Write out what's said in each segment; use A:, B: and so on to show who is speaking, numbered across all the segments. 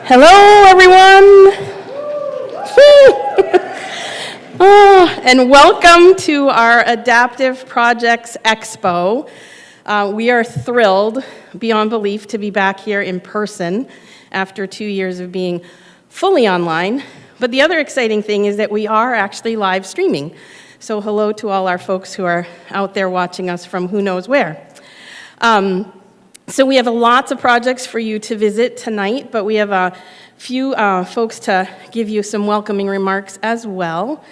A: Hello, everyone. And welcome to our Adaptive Projects Expo. We are thrilled, beyond belief, to be back here in person after 2 years of being fully online. But the other exciting thing is that we are actually live streaming. So hello to all our folks who are out there watching us from who knows where. So we have lots of projects for you to visit tonight, but we have a few folks to give you some welcoming remarks as well.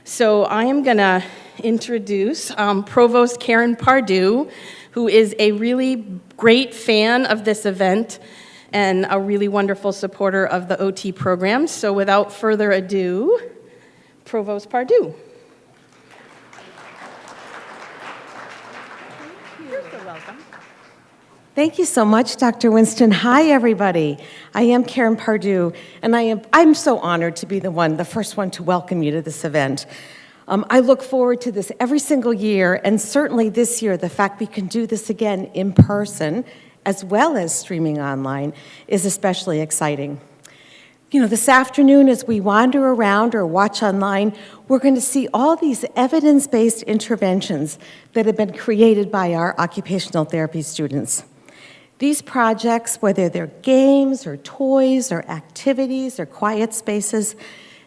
A: So I am going to introduce Provost Karen Pardue, who is a really great fan of this event and a really wonderful supporter of the OT program. So without further ado, Provost Pardue. You're so welcome.
B: Thank you so much, Dr. Winston. Hi, everybody. I am Karen Pardue, and I'm so honored to be the first one to welcome you to this event. I look forward to this every single year, and certainly this year, the fact we can do this again in person, as well as streaming online, is especially exciting. You know, this afternoon, as we wander around or watch online, we're going to see all these evidence-based interventions that have been created by our occupational therapy students. These projects, whether they're games or toys or activities or quiet spaces,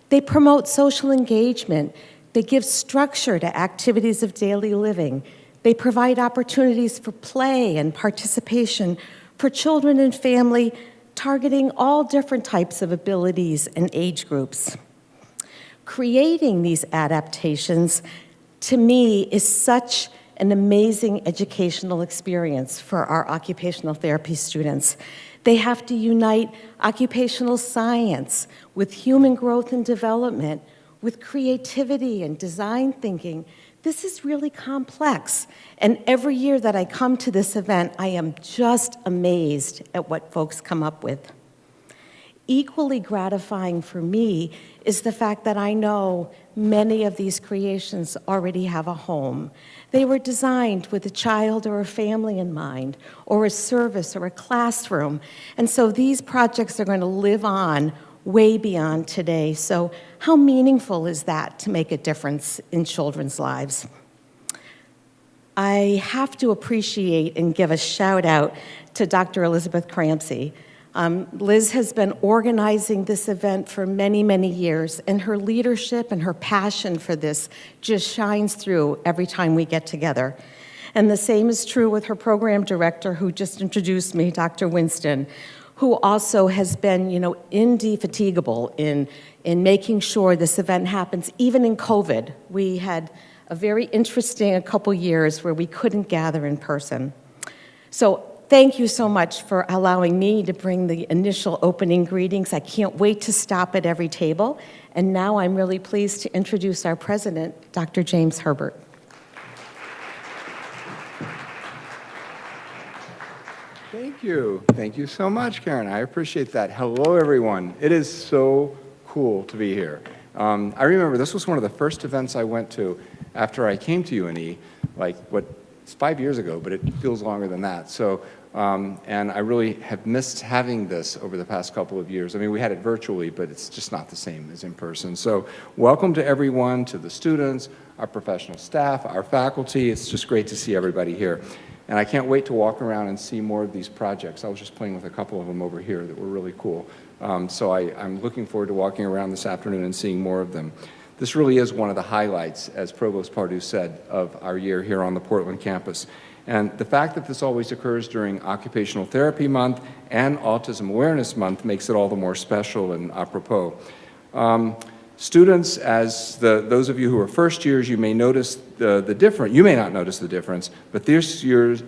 B: they promote social engagement. They give structure to activities of daily living. They provide opportunities for play and participation for children and family, targeting all different types of abilities and age groups. Creating these adaptations, to me, is such an amazing educational experience for our occupational therapy students. They have to unite occupational science with human growth and development, with creativity and design thinking. This is really complex, and every year that I come to this event, I am just amazed at what folks come up with. Equally gratifying for me is the fact that I know many of these creations already have a home. They were designed with a child or a family in mind, or a service or a classroom, and so these projects are going to live on way beyond today. So how meaningful is that to make a difference in children's lives? I have to appreciate and give a shout out to Dr. Elizabeth Crampsey. Liz has been organizing this event for many, many years, and her leadership and her passion for this just shines through every time we get together. And the same is true with her program director, who just introduced me, Dr. Winston, who also has been, indefatigable in making sure this event happens, even in COVID. We had a very interesting couple years where we couldn't gather in person. So thank you so much for allowing me to bring the initial opening greetings. I can't wait to stop at every table. And now I'm really pleased to introduce our president, Dr. James Herbert.
C: Thank you. Thank you so much, Karen. I appreciate that. Hello, everyone. It is so cool to be here. I remember this was one of the first events I went to after I came to UNE, it's 5 years ago, but it feels longer than that. So, and I really have missed having this over the past couple of years. I mean, we had it virtually, but it's just not the same as in person. So welcome to everyone, to the students, our professional staff, our faculty. It's just great to see everybody here. And I can't wait to walk around and see more of these projects. I was just playing with a couple of them over here that were really cool. So I'm looking forward to walking around this afternoon and seeing more of them. This really is one of the highlights, as Provost Pardue said, of our year here on the Portland campus. And the fact that this always occurs during Occupational Therapy Month and Autism Awareness Month makes it all the more special and apropos. Students, as those of you who are first years, you may notice the difference. You may not notice the difference, but this year's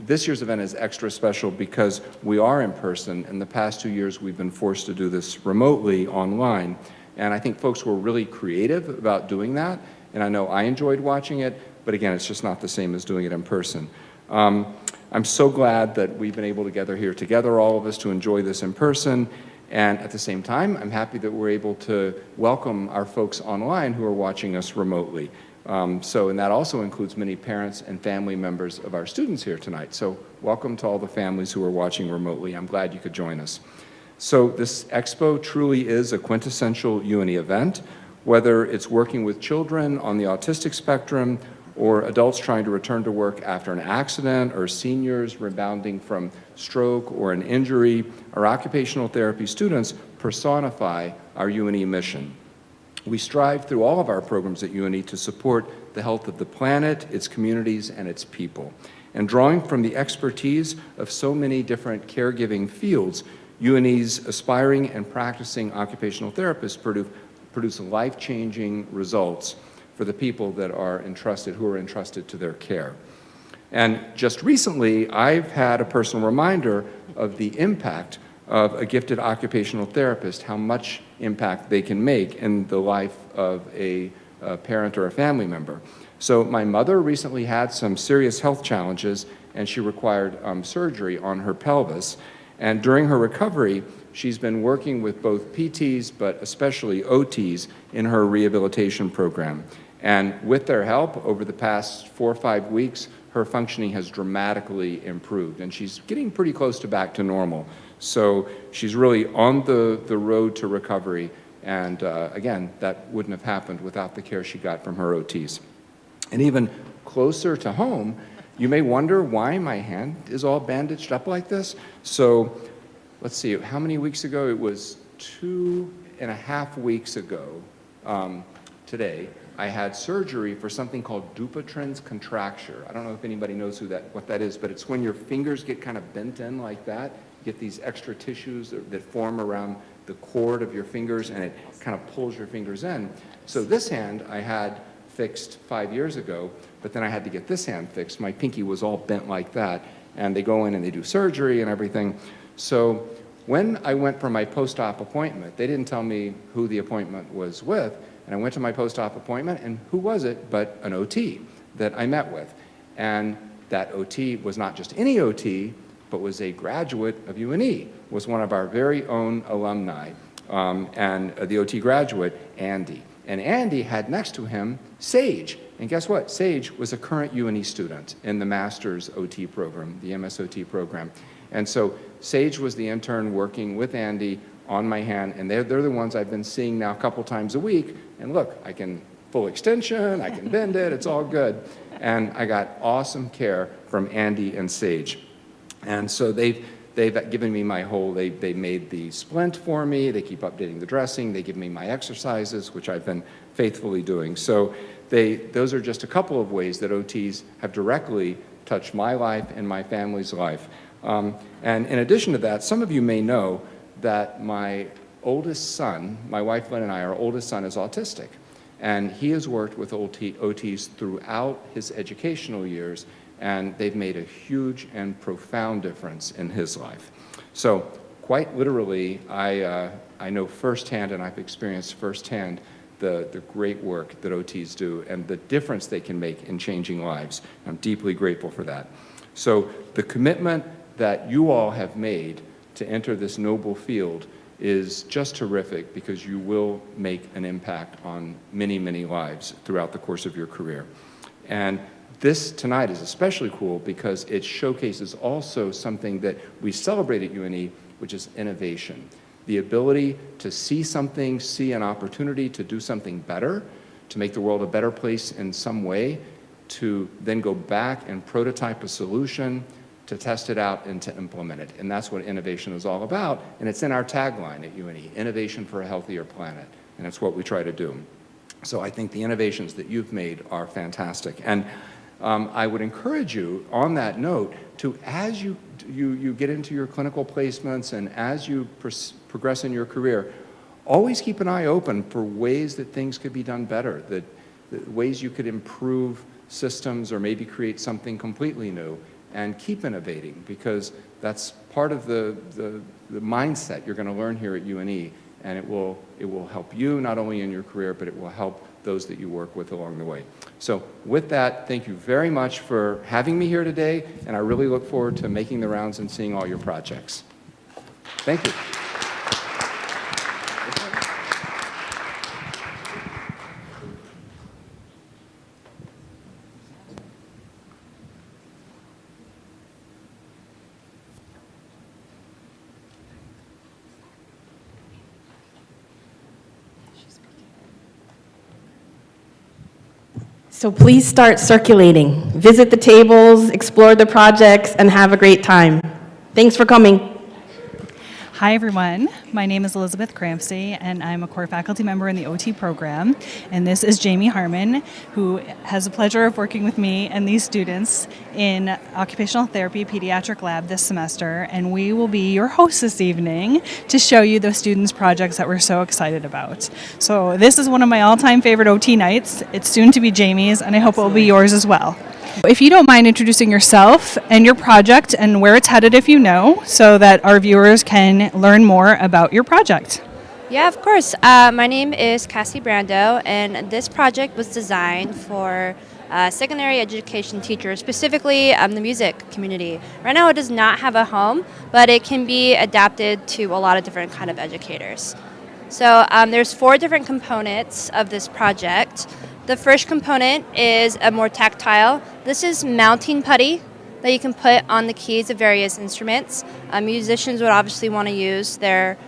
C: event is extra special because we are in person. In the past 2 years, we've been forced to do this remotely online. And I think folks were really creative about doing that. And I know I enjoyed watching it, but again, it's just not the same as doing it in person. I'm so glad that we've been able to gather here together, all of us, to enjoy this in person. And at the same time, I'm happy that we're able to welcome our folks online who are watching us remotely. And that also includes many parents and family members of our students here tonight. So welcome to all the families who are watching remotely. I'm glad you could join us. So this Expo truly is a quintessential UNE event, whether it's working with children on the autistic spectrum or adults trying to return to work after an accident or seniors rebounding from stroke or an injury. Our occupational therapy students personify our UNE mission. We strive through all of our programs at UNE to support the health of the planet, its communities, and its people. And drawing from the expertise of so many different caregiving fields, UNE's aspiring and practicing occupational therapists produce life-changing results for the people that are entrusted, who are entrusted to their care. And just recently, I've had a personal reminder of the impact of a gifted occupational therapist, how much impact they can make in the life of a parent or a family member. So my mother recently had some serious health challenges, and she required surgery on her pelvis. And during her recovery, she's been working with both PTs, but especially OTs in her rehabilitation program. And with their help, over the past 4 or 5 weeks, her functioning has dramatically improved, and she's getting pretty close to back to normal. So she's really on the road to recovery, and again, that wouldn't have happened without the care she got from her OTs. And even closer to home, you may wonder why my hand is all bandaged up like this. So let's see, how many weeks ago? It was 2.5 weeks ago today. I had surgery for something called Dupuytren's contracture. I don't know if anybody knows what that is, but it's when your fingers get kind of bent in like that. You get these extra tissues that form around the cord of your fingers, and it kind of pulls your fingers in. So this hand I had fixed 5 years ago, but then I had to get this hand fixed. My pinky was all bent like that, and they go in and they do surgery and everything. So when I went for my post-op appointment, they didn't tell me who the appointment was with, and I went to my post-op appointment, and who was it but an OT that I met with. And that OT was not just any OT, but was a graduate of UNE, was one of our very own alumni, and the OT graduate, Andy. And Andy had next to him Sage. And guess what? Sage was a current UNE student in the Master's OT program, the MSOT program. And so Sage was the intern working with Andy on my hand, and they're the ones I've been seeing now a couple times a week. And look, I can full extension, I can bend it, it's all good. And I got awesome care from Andy and Sage. And so they've given me my whole, they made the splint for me, they keep updating the dressing, they give me my exercises, which I've been faithfully doing. So those are just a couple of ways that OTs have directly touched my life and my family's life. And in addition to that, some of you may know that my oldest son, my wife Lynn and I, our oldest son is autistic. And he has worked with OTs throughout his educational years, and they've made a huge and profound difference in his life. So quite literally, I know firsthand, and I've experienced firsthand the great work that OTs do and the difference they can make in changing lives. I'm deeply grateful for that. So the commitment that you all have made to enter this noble field is just terrific, because you will make an impact on many, many lives throughout the course of your career. And this tonight is especially cool because it showcases also something that we celebrate at UNE, which is innovation. The ability to see something, see an opportunity to do something better, to make the world a better place in some way, to then go back and prototype a solution, to test it out and to implement it. And that's what innovation is all about. And it's in our tagline at UNE, innovation for a healthier planet. And it's what we try to do. So I think the innovations that you've made are fantastic. And I would encourage you, on that note, to as you get into your clinical placements and as you progress in your career, always keep an eye open for ways that things could be done better, that ways you could improve systems or maybe create something completely new, and keep innovating, because that's part of the mindset you're going to learn here at UNE, and it will help you not only in your career, but it will help those that you work with along the way. So with that, thank you very much for having me here today, and I really look forward to making the rounds and seeing all your projects. Thank you.
A: So please start circulating. Visit the tables, explore the projects, and have a great time. Thanks for coming.
D: Hi, everyone. My name is Elizabeth Crampsey, and I'm a core faculty member in the OT program. And this is Jamie Harmon, who has the pleasure of working with me and these students in Occupational Therapy Pediatric Lab this semester. And we will be your hosts this evening to show you the students' projects that we're so excited about. So this is one of my all-time favorite OT nights. It's soon to be Jamie's, and I hope it will be yours as well. If you don't mind introducing yourself and your project and where it's headed if you know, so that our viewers can learn more about your project.
E: Yeah, of course. My name is Cassie Brando, and this project was designed for secondary education teachers, specifically the music community. Right now it does not have a home, but it can be adapted to a lot of different kind of educators. So there's 4 different components of this project. The first component is a more tactile. This is mounting putty that you can put on the keys of various instruments. Musicians would obviously want to use their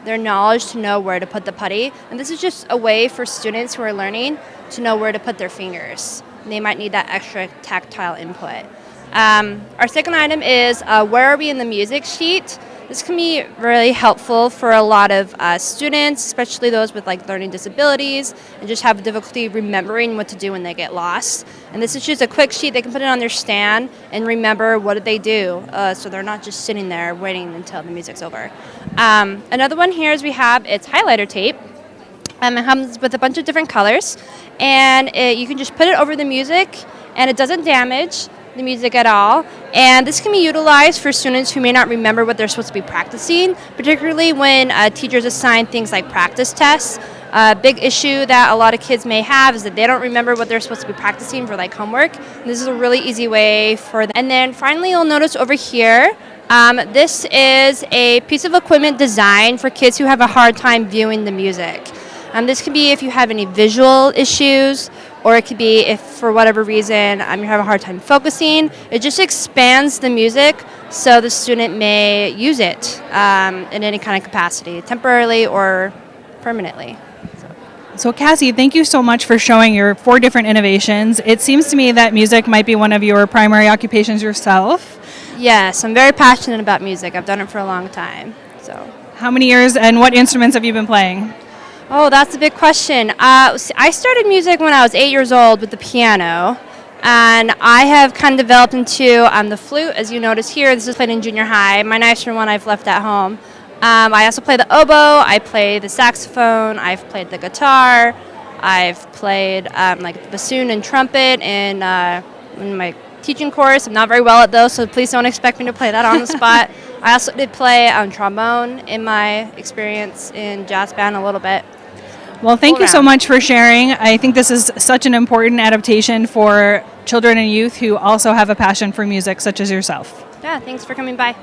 E: knowledge to know where to put the putty. And this is just a way for students who are learning to know where to put their fingers. They might need that extra tactile input. Our second item is where are we in the music sheet? This can be really helpful for a lot of students, especially those with like learning disabilities and just have difficulty remembering what to do when they get lost. And this is just a quick sheet. They can put it on their stand and remember what did they do, so they're not just sitting there waiting until the music's over. Another one here is it's highlighter tape. It comes with a bunch of different colors, and you can just put it over the music, and it doesn't damage the music at all. And this can be utilized for students who may not remember what they're supposed to be practicing, particularly when teachers assign things like practice tests. A big issue that a lot of kids may have is that they don't remember what they're supposed to be practicing for like homework. And this is a really easy way for them. And then finally you'll notice over here, this is a piece of equipment designed for kids who have a hard time viewing the music. This can be if you have any visual issues, or it could be if for whatever reason you have a hard time focusing. It just expands the music so the student may use it in any kind of capacity, temporarily or permanently.
D: So Cassie, thank you so much for showing your 4 different innovations. It seems to me that music might be one of your primary occupations yourself.
E: Yes, I'm very passionate about music. I've done it for a long time. So,
D: How many years and what instruments have you been playing?
E: oh, that's a big question. I started music when I was 8 years old with the piano, and I have kind of developed into the flute, as you notice here. This is played in junior high. My nicer one I've left at home. I also play the oboe, I play the saxophone, I've played the guitar, I've played like bassoon and trumpet in my teaching course. I'm not very well at those, so please don't expect me to play that on the spot. I also did play trombone in my experience in jazz band a little bit.
D: Well, thank you so much for sharing. I think this is such an important adaptation for children and youth who also have a passion for music, such as yourself.
E: Yeah, thanks for coming by.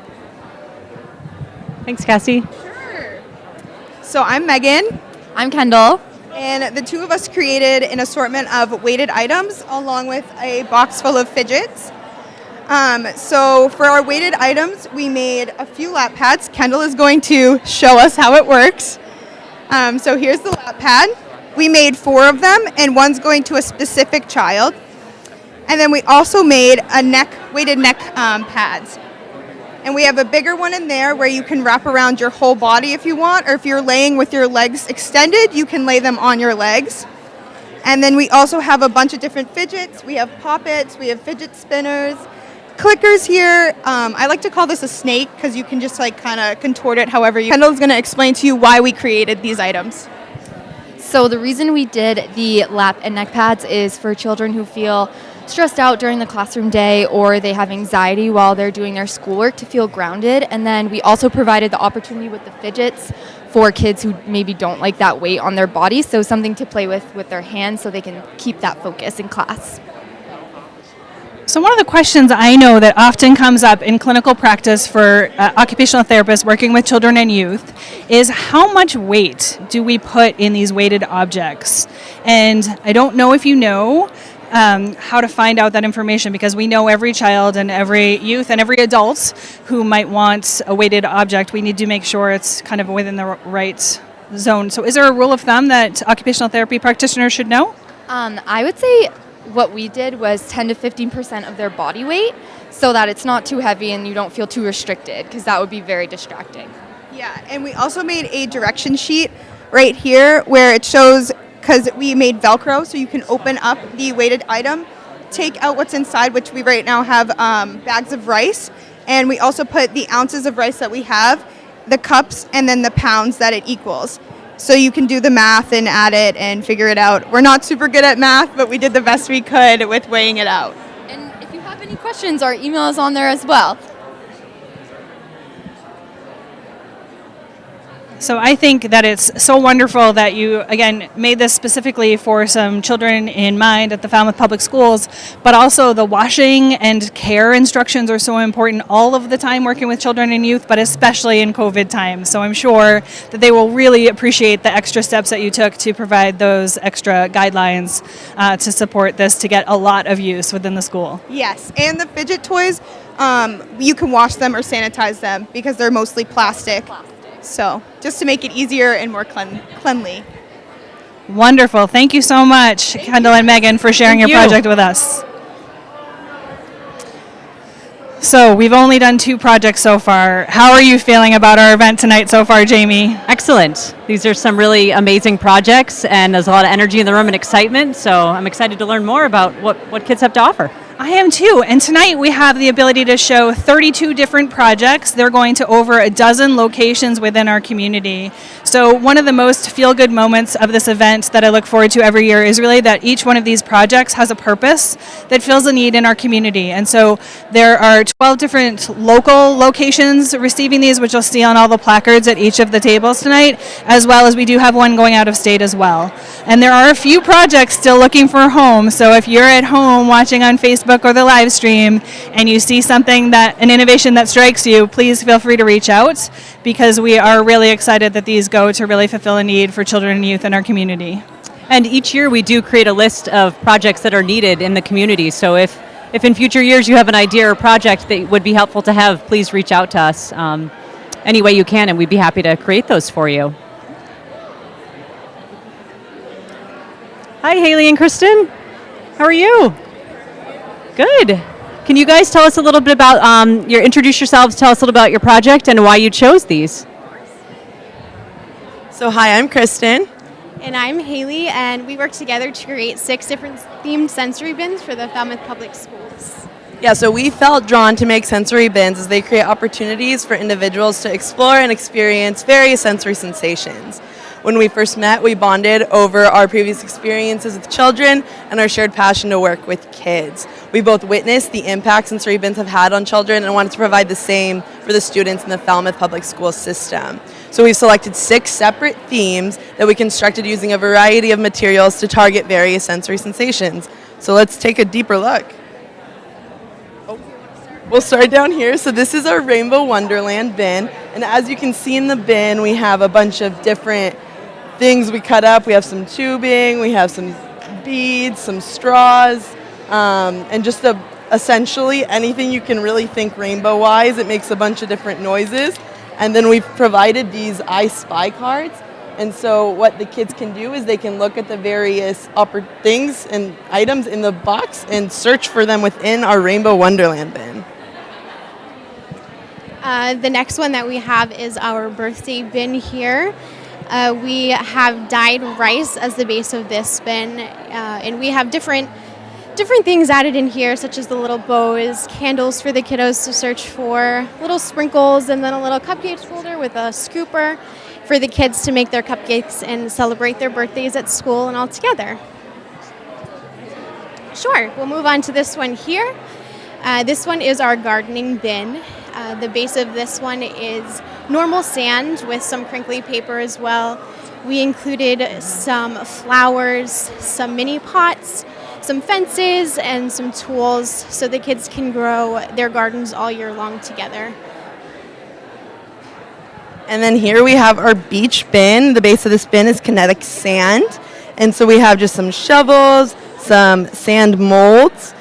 D: Thanks, Cassie.
F: So I'm Megan,
G: I'm Kendall.
F: and the two of us created an assortment of weighted items along with a box full of fidgets. So for our weighted items, we made a few lap pads. Kendall is going to show us how it works. So here's the lap pad. We made 4 of them, and one's going to a specific child. And then we also made weighted neck pads. And we have a bigger one in there where you can wrap around your whole body if you want, or if you're laying with your legs extended, you can lay them on your legs. And then we also have a bunch of different fidgets. We have poppets, we have fidget spinners, clickers here. I like to call this a snake because you can just like kind of contort it however you. Kendall's going to explain to you why we created these items.
G: So the reason we did the lap and neck pads is for children who feel stressed out during the classroom day or they have anxiety while they're doing their schoolwork to feel grounded. And then we also provided the opportunity with the fidgets for kids who maybe don't like that weight on their body. So something to play with their hands so they can keep that focus in class.
D: So one of the questions I know that often comes up in clinical practice for occupational therapists working with children and youth is how much weight do we put in these weighted objects? And I don't know if you know how to find out that information, because we know every child and every youth and every adult who might want a weighted object, we need to make sure it's kind of within the right zone. So is there a rule of thumb that occupational therapy practitioners should know?
G: I would say what we did was 10 to 15% of their body weight so that it's not too heavy and you don't feel too restricted, because that would be very distracting.
F: Yeah, and we also made a direction sheet right here where it shows, because we made Velcro, so you can open up the weighted item, take out what's inside, which we right now have bags of rice, and we also put the ounces of rice that we have, the cups, and then the pounds that it equals. So you can do the math and add it and figure it out. We're not super good at math, but we did the best we could with weighing it out.
G: And if you have any questions, our email is on there as well.
D: So I think that it's so wonderful that you, again, made this specifically for some children in mind at the Falmouth Public Schools, but also the washing and care instructions are so important all of the time working with children and youth, but especially in COVID times. So I'm sure that they will really appreciate the extra steps that you took to provide those extra guidelines to support this to get a lot of use within the school.
F: Yes, and the fidget toys, you can wash them or sanitize them because they're mostly plastic. So just to make it easier and more cleanly.
D: Wonderful. Thank you so much, Kendall and Megan, for sharing your project with us. So we've only done 2 projects so far. How are you feeling about our event tonight so far, Jamie?
H: Excellent. These are some really amazing projects, and there's a lot of energy in the room and excitement, so I'm excited to learn more about what kids have to offer.
D: I am too. And tonight we have the ability to show 32 different projects. They're going to over a dozen locations within our community. So one of the most feel-good moments of this event that I look forward to every year is really that each one of these projects has a purpose that fills a need in our community. And so there are 12 different local locations receiving these, which you'll see on all the placards at each of the tables tonight, as well as we do have one going out of state as well. And there are a few projects still looking for a home. So if you're at home watching on Facebook or the live stream and you see something an innovation that strikes you, please feel free to reach out, because we are really excited that these go to really fulfill a need for children and youth in our community.
H: And each year we do create a list of projects that are needed in the community. So if in future years you have an idea or project that would be helpful to have, please reach out to us any way you can, and we'd be happy to create those for you. Hi, Haley and Kristen. How are you? Good. Can you guys tell us a little bit about introduce yourselves, tell us a little about your project and why you chose these?
I: So hi, I'm Kristen.
J: And I'm Haley, and we work together to create 6 different themed sensory bins for the Falmouth Public Schools.
I: Yeah, so we felt drawn to make sensory bins as they create opportunities for individuals to explore and experience various sensory sensations. When we first met, we bonded over our previous experiences with children and our shared passion to work with kids. We both witnessed the impact sensory bins have had on children and wanted to provide the same for the students in the Falmouth Public School system. So we've selected 6 separate themes that we constructed using a variety of materials to target various sensory sensations. So let's take a deeper look. We'll start down here. So this is our Rainbow Wonderland bin. And as you can see in the bin, we have a bunch of different things we cut up. We have some tubing, we have some beads, some straws, and just essentially anything you can really think rainbow-wise. It makes a bunch of different noises. And then we've provided these I Spy cards. And so what the kids can do is they can look at the various things and items in the box and search for them within our Rainbow Wonderland bin.
J: The next one that we have is our birthday bin here. We have dyed rice as the base of this bin, and we have different things added in here, such as the little bows, candles for the kiddos to search for, little sprinkles, and then a little cupcakes holder with a scooper for the kids to make their cupcakes and celebrate their birthdays at school and all together. Sure, we'll move on to this one here. This one is our gardening bin. The base of this one is normal sand with some crinkly paper as well. We included some flowers, some mini pots, some fences, and some tools so the kids can grow their gardens all year long together.
I: And then here we have our beach bin. The base of this bin is kinetic sand. And so we have just some shovels, some sand molds,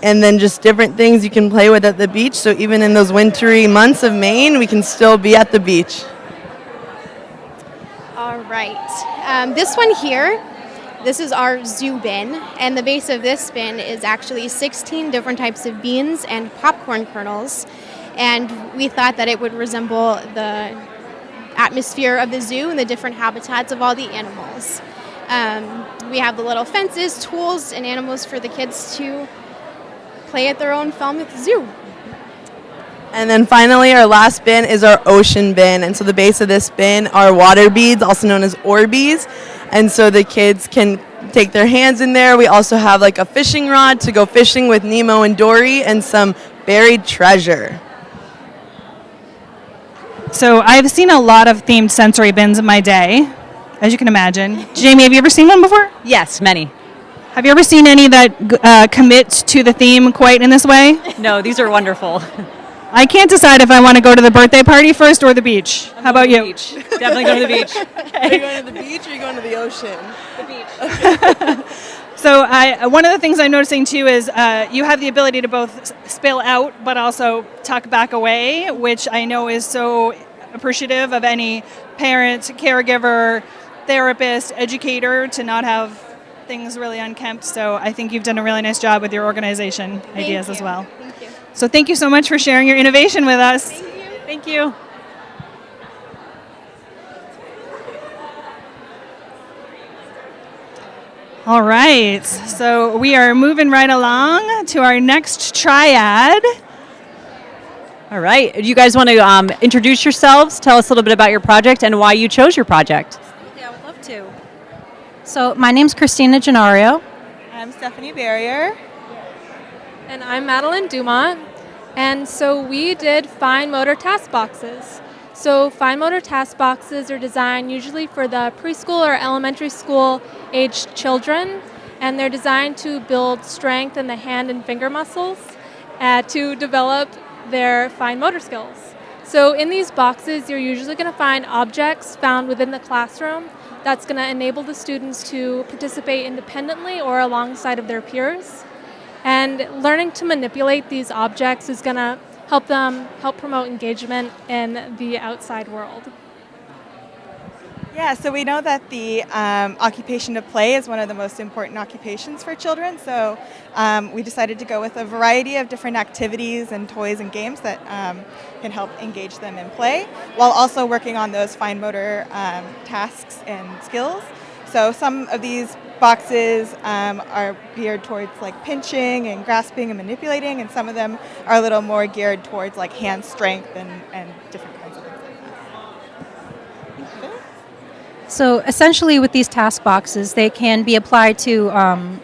I: and then just different things you can play with at the beach. So even in those wintry months of Maine, we can still be at the beach.
J: All right. This one here This is our zoo bin, and the base of this bin is actually 16 different types of beans and popcorn kernels. And we thought that it would resemble the atmosphere of the zoo and the different habitats of all the animals. We have the little fences, tools, and animals for the kids to play at their own Falmouth Zoo.
I: And then finally, our last bin is our ocean bin. And so the base of this bin are water beads, also known as Orbeez. And so the kids can take their hands in there. We also have like a fishing rod to go fishing with Nemo and Dory, and some buried treasure.
D: So I've seen a lot of themed sensory bins in my day, as you can imagine. Jamie, have you ever seen one before?
H: Yes, many.
D: Have you ever seen any that commit to the theme quite in this way?
H: No, these are wonderful.
D: I can't decide if I want to go to the birthday party first or the beach. How about you?
H: Beach. Definitely go to the beach.
I: Are you going to the beach or are you going to the ocean?
H: The beach.
D: So one of the things I'm noticing too is you have the ability to both spill out but also tuck back away, which I know is so appreciative of any parent, caregiver, therapist, educator to not have things really unkempt. So I think you've done a really nice job with your organization ideas as well.
J: Thank you.
D: So thank you so much for sharing your innovation with us.
J: Thank you.
H: Thank you.
D: All right, so we are moving right along to our next triad.
H: All right. Do you guys want to introduce yourselves? Tell us a little bit about your project and why you chose your project.
K: Yeah, I would love to. So my name's Christina Gennario.
F: I'm Stephanie Barrier.
L: And I'm Madeline Dumont. And so we did fine motor task boxes. So fine motor task boxes are designed usually for the preschool or elementary school aged children, and they're designed to build strength in the hand and finger muscles to develop their fine motor skills. So in these boxes, you're usually going to find objects found within the classroom that's going to enable the students to participate independently or alongside of their peers. And learning to manipulate these objects is going to help promote engagement in the outside world.
F: Yeah, so we know that the occupation of play is one of the most important occupations for children. So we decided to go with a variety of different activities and toys and games that can help engage them in play, while also working on those fine motor tasks and skills. So some of these boxes are geared towards like pinching and grasping and manipulating, and some of them are a little more geared towards like hand strength and different kinds of things like that.
K: So essentially with these task boxes, they can be applied to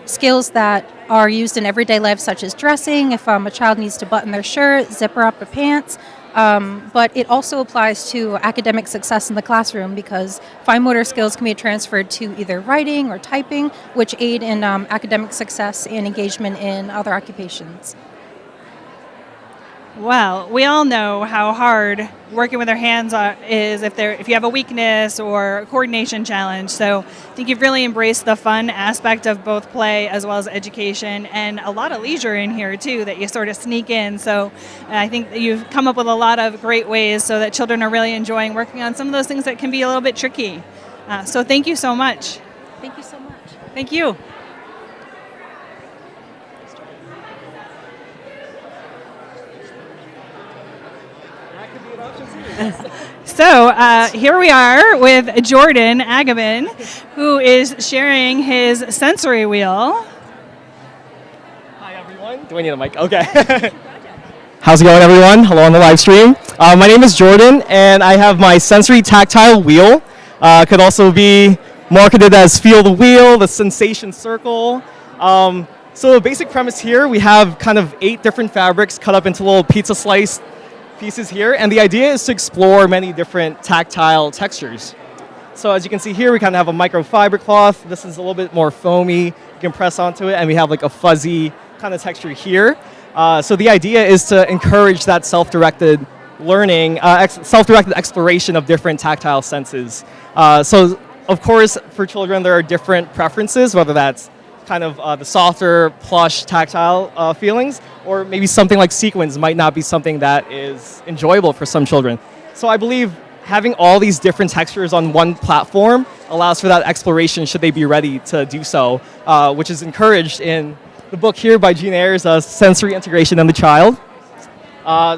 K: skills that are used in everyday life, such as dressing, if a child needs to button their shirt, zipper up their pants. But it also applies to academic success in the classroom, because fine motor skills can be transferred to either writing or typing, which aid in academic success and engagement in other occupations.
D: Well, we all know how hard working with our hands is if you have a weakness or a coordination challenge. So I think you've really embraced the fun aspect of both play as well as education, and a lot of leisure in here too that you sort of sneak in. So I think that you've come up with a lot of great ways so that children are really enjoying working on some of those things that can be a little bit tricky. So thank you so much.
K: Thank you so much.
H: Thank you.
D: So here we are with Jordan Agamin, who is sharing his sensory wheel.
M: Hi everyone. Do I need a mic? Okay. How's it going, everyone? Hello on the live stream. My name is Jordan, and I have my sensory tactile wheel. Could also be marketed as Feel the Wheel, the Sensation Circle. So the basic premise here, we have kind of 8 different fabrics cut up into little pizza slice pieces here, and the idea is to explore many different tactile textures. So as you can see here, we kind of have a microfiber cloth. This is a little bit more foamy. You can press onto it, and we have like a fuzzy kind of texture here. So the idea is to encourage that self-directed learning, self-directed exploration of different tactile senses. So of course, for children, there are different preferences, whether that's kind of the softer, plush, tactile feelings, or maybe something like sequins might not be something that is enjoyable for some children. So I believe having all these different textures on one platform allows for that exploration should they be ready to do so, which is encouraged in the book here by Jean Ayres, Sensory Integration in the Child.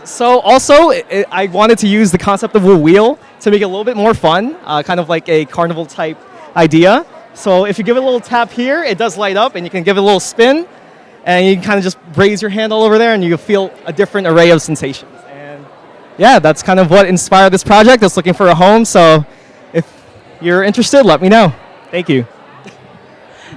M: So also, I wanted to use the concept of a wheel to make it a little bit more fun, kind of like a carnival type idea. So if you give it a little tap here, it does light up, and you can give it a little spin, and you can kind of just raise your hand all over there, and you feel a different array of sensations. And yeah, that's kind of what inspired this project. It's looking for a home, so if you're interested, let me know. Thank you.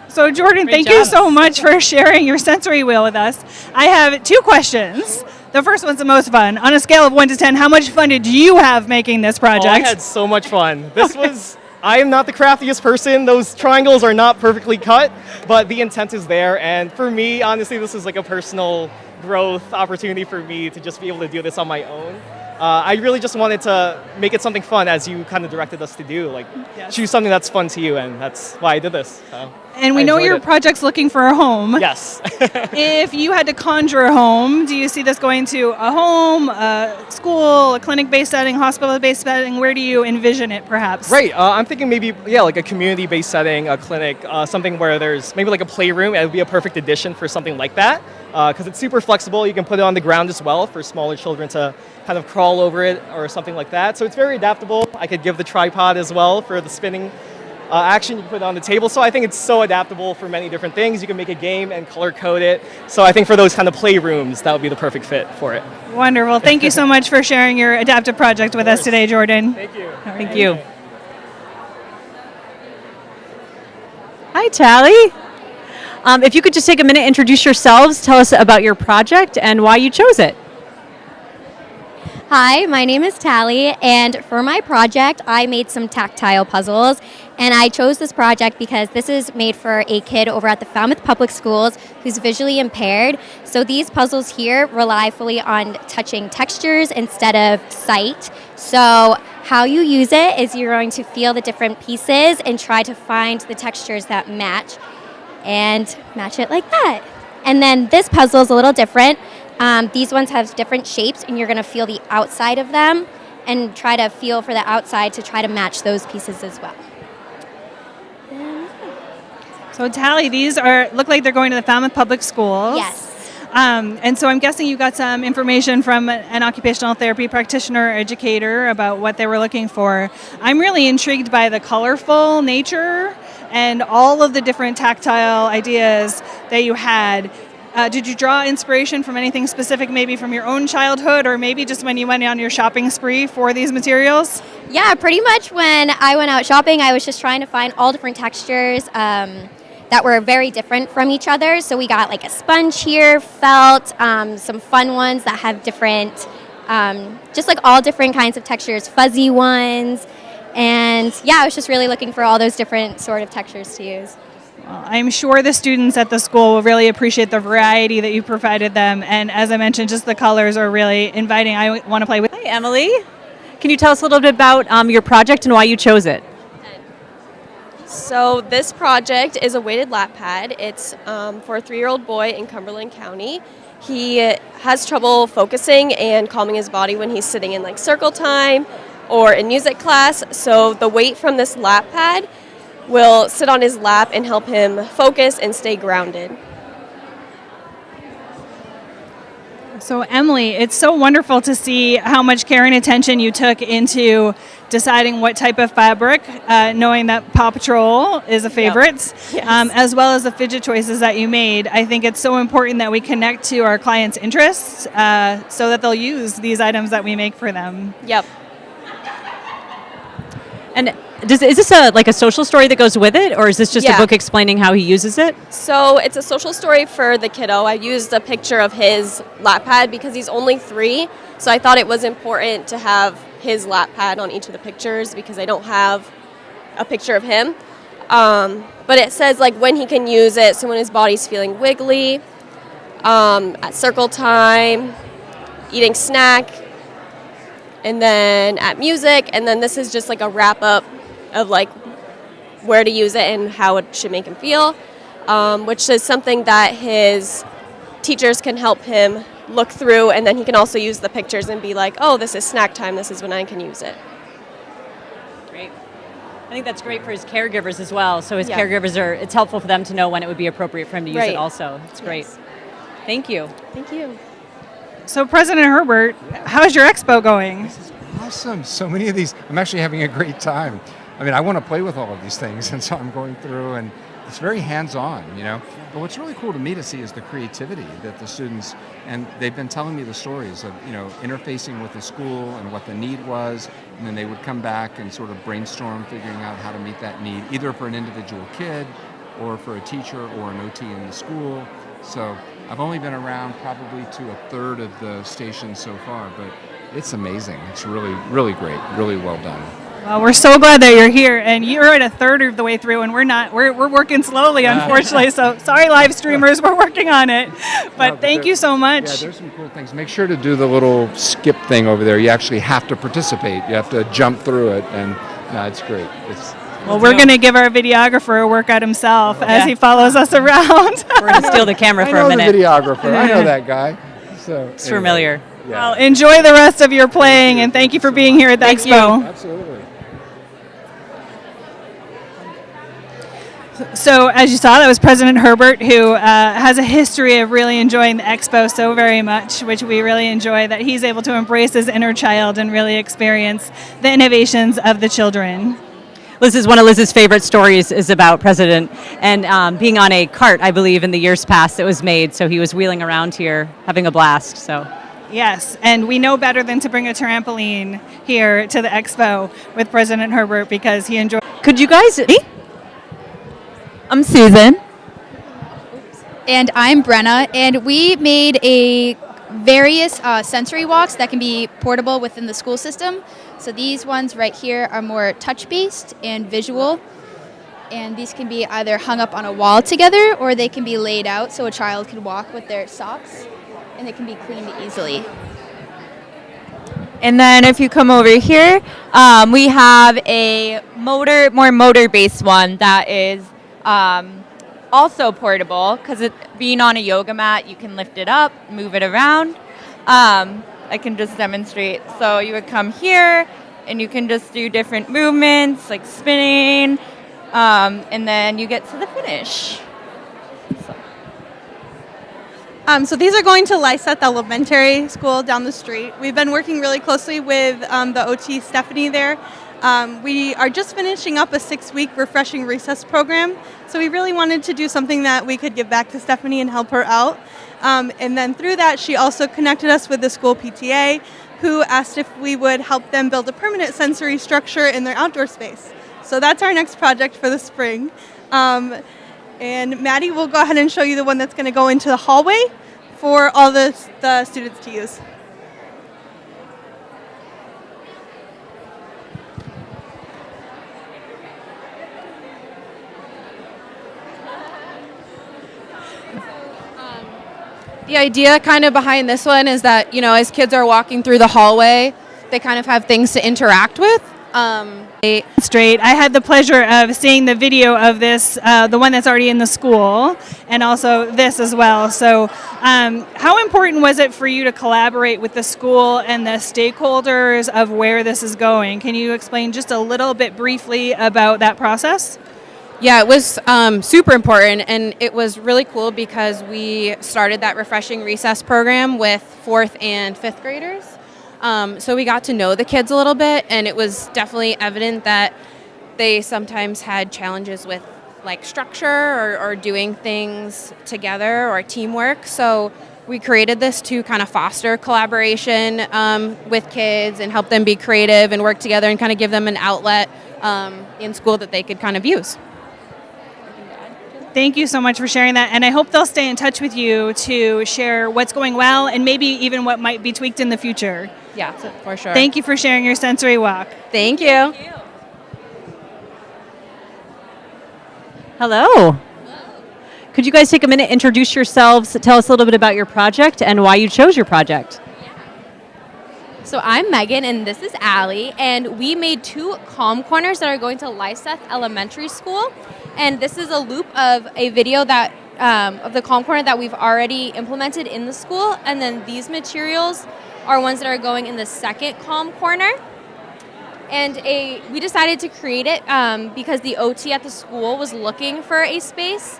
D: So Jordan, thank you so much for sharing your sensory wheel with us. I have 2 questions. The first one's the most fun. On a scale of 1 to 10, how much fun did you have making this project?
M: Oh, I had so much fun. This was, I am not the craftiest person. Those triangles are not perfectly cut, but the intent is there. And for me, honestly, this is like a personal growth opportunity for me to just be able to do this on my own. I really just wanted to make it something fun, as you kind of directed us to do. Like, choose something that's fun to you, and that's why I did this. So
D: and we know your project's looking for a home.
M: Yes.
D: If you had to conjure a home, do you see this going to a home, a school, a clinic-based setting, hospital-based setting? Where do you envision it, perhaps?
M: Right. I'm thinking maybe, like a community-based setting, a clinic, something where there's maybe like a playroom. It would be a perfect addition for something like that, because it's super flexible. You can put it on the ground as well for smaller children to kind of crawl over it or something like that. So it's very adaptable. I could give the tripod as well for the spinning action. You can put it on the table. So I think it's so adaptable for many different things. You can make a game and color code it. So I think for those kind of playrooms, that would be the perfect fit for it.
D: Wonderful. Thank you so much for sharing your adaptive project with us today, Jordan.
M: Thank you.
H: Thank you. Hi, Tally. If you could just take a minute, introduce yourselves, tell us about your project and why you chose it.
N: Hi, my name is Tally, and for my project, I made some tactile puzzles, and I chose this project because this is made for a kid over at the Falmouth Public Schools who's visually impaired. So these puzzles here rely fully on touching textures instead of sight. So how you use it is you're going to feel the different pieces and try to find the textures that match, and match it like that. And then this puzzle is a little different. These ones have different shapes, and you're going to feel the outside of them and try to feel for the outside to try to match those pieces as well.
D: So Tally, these look like they're going to the Falmouth Public Schools.
N: Yes.
D: And so I'm guessing you got some information from an occupational therapy practitioner or educator about what they were looking for. I'm really intrigued by the colorful nature and all of the different tactile ideas that you had. Did you draw inspiration from anything specific, maybe from your own childhood, or maybe just when you went on your shopping spree for these materials?
N: Yeah, pretty much when I went out shopping, I was just trying to find all different textures that were very different from each other. So we got like a sponge here, felt, some fun ones that have different, just like all different kinds of textures, fuzzy ones. And yeah, I was just really looking for all those different sort of textures to use.
D: I'm sure the students at the school will really appreciate the variety that you provided them. And as I mentioned, just the colors are really inviting. I want to play with.
H: Hi, Emily. Can you tell us a little bit about your project and why you chose it?
O: So this project is a weighted lap pad. It's for a 3-year-old boy in Cumberland County. He has trouble focusing and calming his body when he's sitting in like circle time or in music class. So the weight from this lap pad will sit on his lap and help him focus and stay grounded.
D: So Emily, it's so wonderful to see how much care and attention you took into deciding what type of fabric, knowing that Paw Patrol is a favorite,
O: Yes.
D: as well as the fidget choices that you made. I think it's so important that we connect to our clients' interests so that they'll use these items that we make for them.
O: Yep.
H: And is this a social story that goes with it, or is this just a book explaining how he uses it?
O: So it's a social story for the kiddo. I used a picture of his lap pad because he's only 3, so I thought it was important to have his lap pad on each of the pictures because I don't have a picture of him. But it says like when he can use it, so when his body's feeling wiggly, at circle time, eating snack, and then at music, and then this is just like a wrap up of like where to use it and how it should make him feel, which is something that his teachers can help him look through, and then he can also use the pictures and be like, oh, this is snack time, this is when I can use it.
H: I think that's great for his caregivers as well. So his
E: Yeah.
H: caregivers it's helpful for them to know when it would be appropriate for him to use
E: Right.
H: it also. It's great.
E: Yes.
H: Thank you.
E: Thank you.
D: So President Herbert, how's your expo going?
C: Awesome. So many of these. I'm actually having a great time. I mean, I want to play with all of these things, and so I'm going through, and it's very hands-on, you know. But what's really cool to me to see is the creativity that the students, and they've been telling me the stories of, you know, interfacing with the school and what the need was, and then they would come back and sort of brainstorm figuring out how to meet that need, either for an individual kid or for a teacher or an OT in the school. So I've only been around probably to a third of the stations so far, but it's amazing. It's really, really great, really well done.
D: Well, we're so glad that you're here, and you're at a third of the way through, and we're not. We're working slowly, unfortunately. So sorry, live streamers, we're working on it. But thank you so much.
C: Yeah, there's some cool things. Make sure to do the little skip thing over there. You actually have to participate. You have to jump through it, and no, it's great.
D: Well, we're going to give our videographer a workout himself as he follows us around.
H: We're going to steal the camera for a minute.
C: I know the videographer. I know that guy. So
H: It's familiar.
C: Yeah.
D: Well, enjoy the rest of your playing, and thank you for being here at the Expo.
C: Absolutely.
D: So, as you saw, that was President Herbert, who has a history of really enjoying the Expo so very much, which we really enjoy, that he's able to embrace his inner child and really experience the innovations of the children.
H: One of Liz's favorite stories is about President and being on a cart, I believe, in the years past that was made. So he was wheeling around here, having a blast. So.
D: Yes, and we know better than to bring a trampoline here to the Expo with President Herbert because he enjoyed.
H: Could you guys?
P: I'm Susan. And I'm Brenna, and we made a various sensory walks that can be portable within the school system. So these ones right here are more touch-based and visual, and these can be either hung up on a wall together or they can be laid out so a child can walk with their socks, and they can be cleaned easily.
G: And then if you come over here, we have a more motor-based one that is also portable because being on a yoga mat, you can lift it up, move it around. I can just demonstrate. So you would come here and you can just do different movements like spinning, and then you get to the finish.
F: So these are going to Lyseth Elementary School down the street. We've been working really closely with the OT Stephanie there. We are just finishing up a 6-week refreshing recess program. So we really wanted to do something that we could give back to Stephanie and help her out. And then through that, she also connected us with the school PTA, who asked if we would help them build a permanent sensory structure in their outdoor space. So that's our next project for the spring. And Maddie will go ahead and show you the one that's going to go into the hallway for all the students to use.
Q: The idea kind of behind this one is that, you know, as kids are walking through the hallway, they kind of have things to interact with.
D: Straight. I had the pleasure of seeing the video of this, the one that's already in the school, and also this as well. So how important was it for you to collaborate with the school and the stakeholders of where this is going? Can you explain just a little bit briefly about that process?
Q: Yeah, it was super important, and it was really cool because we started that refreshing recess program with 4th and 5th graders. So we got to know the kids a little bit, and it was definitely evident that they sometimes had challenges with like structure or doing things together or teamwork. So we created this to kind of foster collaboration with kids and help them be creative and work together and kind of give them an outlet in school that they could kind of use.
D: Thank you so much for sharing that, and I hope they'll stay in touch with you to share what's going well and maybe even what might be tweaked in the future.
Q: Yeah, for sure.
D: Thank you for sharing your sensory walk.
Q: Thank you.
H: Hello. Could you guys take a minute, introduce yourselves, tell us a little bit about your project and why you chose your project?
P: So I'm Megan, and this is Allie, and we made 2 calm corners that are going to Lyseth Elementary School. And this is a loop of a video that of the calm corner that we've already implemented in the school, and then these materials are ones that are going in the second calm corner.
R: And we decided to create it because the OT at the school was looking for a space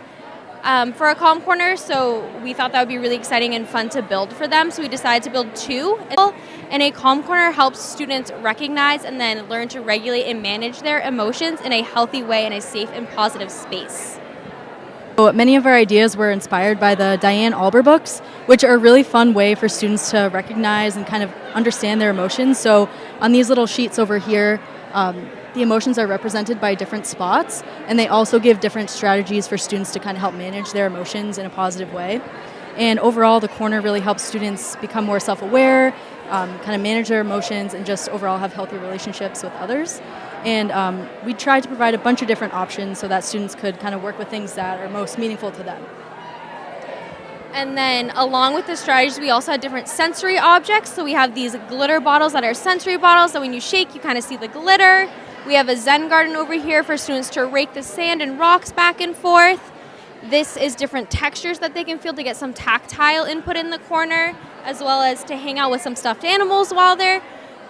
R: for a calm corner, so we thought that would be really exciting and fun to build for them. So we decided to build 2. And a calm corner helps students recognize and then learn to regulate and manage their emotions in a healthy way in a safe and positive space.
S: So many of our ideas were inspired by the Diane Alber books, which are a really fun way for students to recognize and kind of understand their emotions. So on these little sheets over here, the emotions are represented by different spots, and they also give different strategies for students to kind of help manage their emotions in a positive way. And overall, the corner really helps students become more self-aware, kind of manage their emotions, and just overall have healthy relationships with others. And we tried to provide a bunch of different options so that students could kind of work with things that are most meaningful to them.
R: And then along with the strategies, we also had different sensory objects. So we have these glitter bottles that are sensory bottles, so when you shake, you kind of see the glitter. We have a Zen garden over here for students to rake the sand and rocks back and forth. This is different textures that they can feel to get some tactile input in the corner, as well as to hang out with some stuffed animals while they're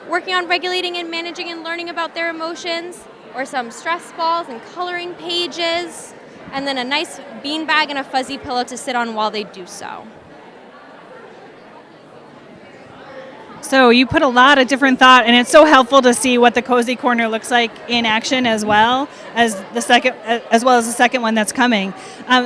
R: working on regulating and managing and learning about their emotions, or some stress balls and coloring pages, and then a nice beanbag and a fuzzy pillow to sit on while they do so.
D: So you put a lot of different thought, and it's so helpful to see what the cozy corner looks like in action as well as the second one that's coming.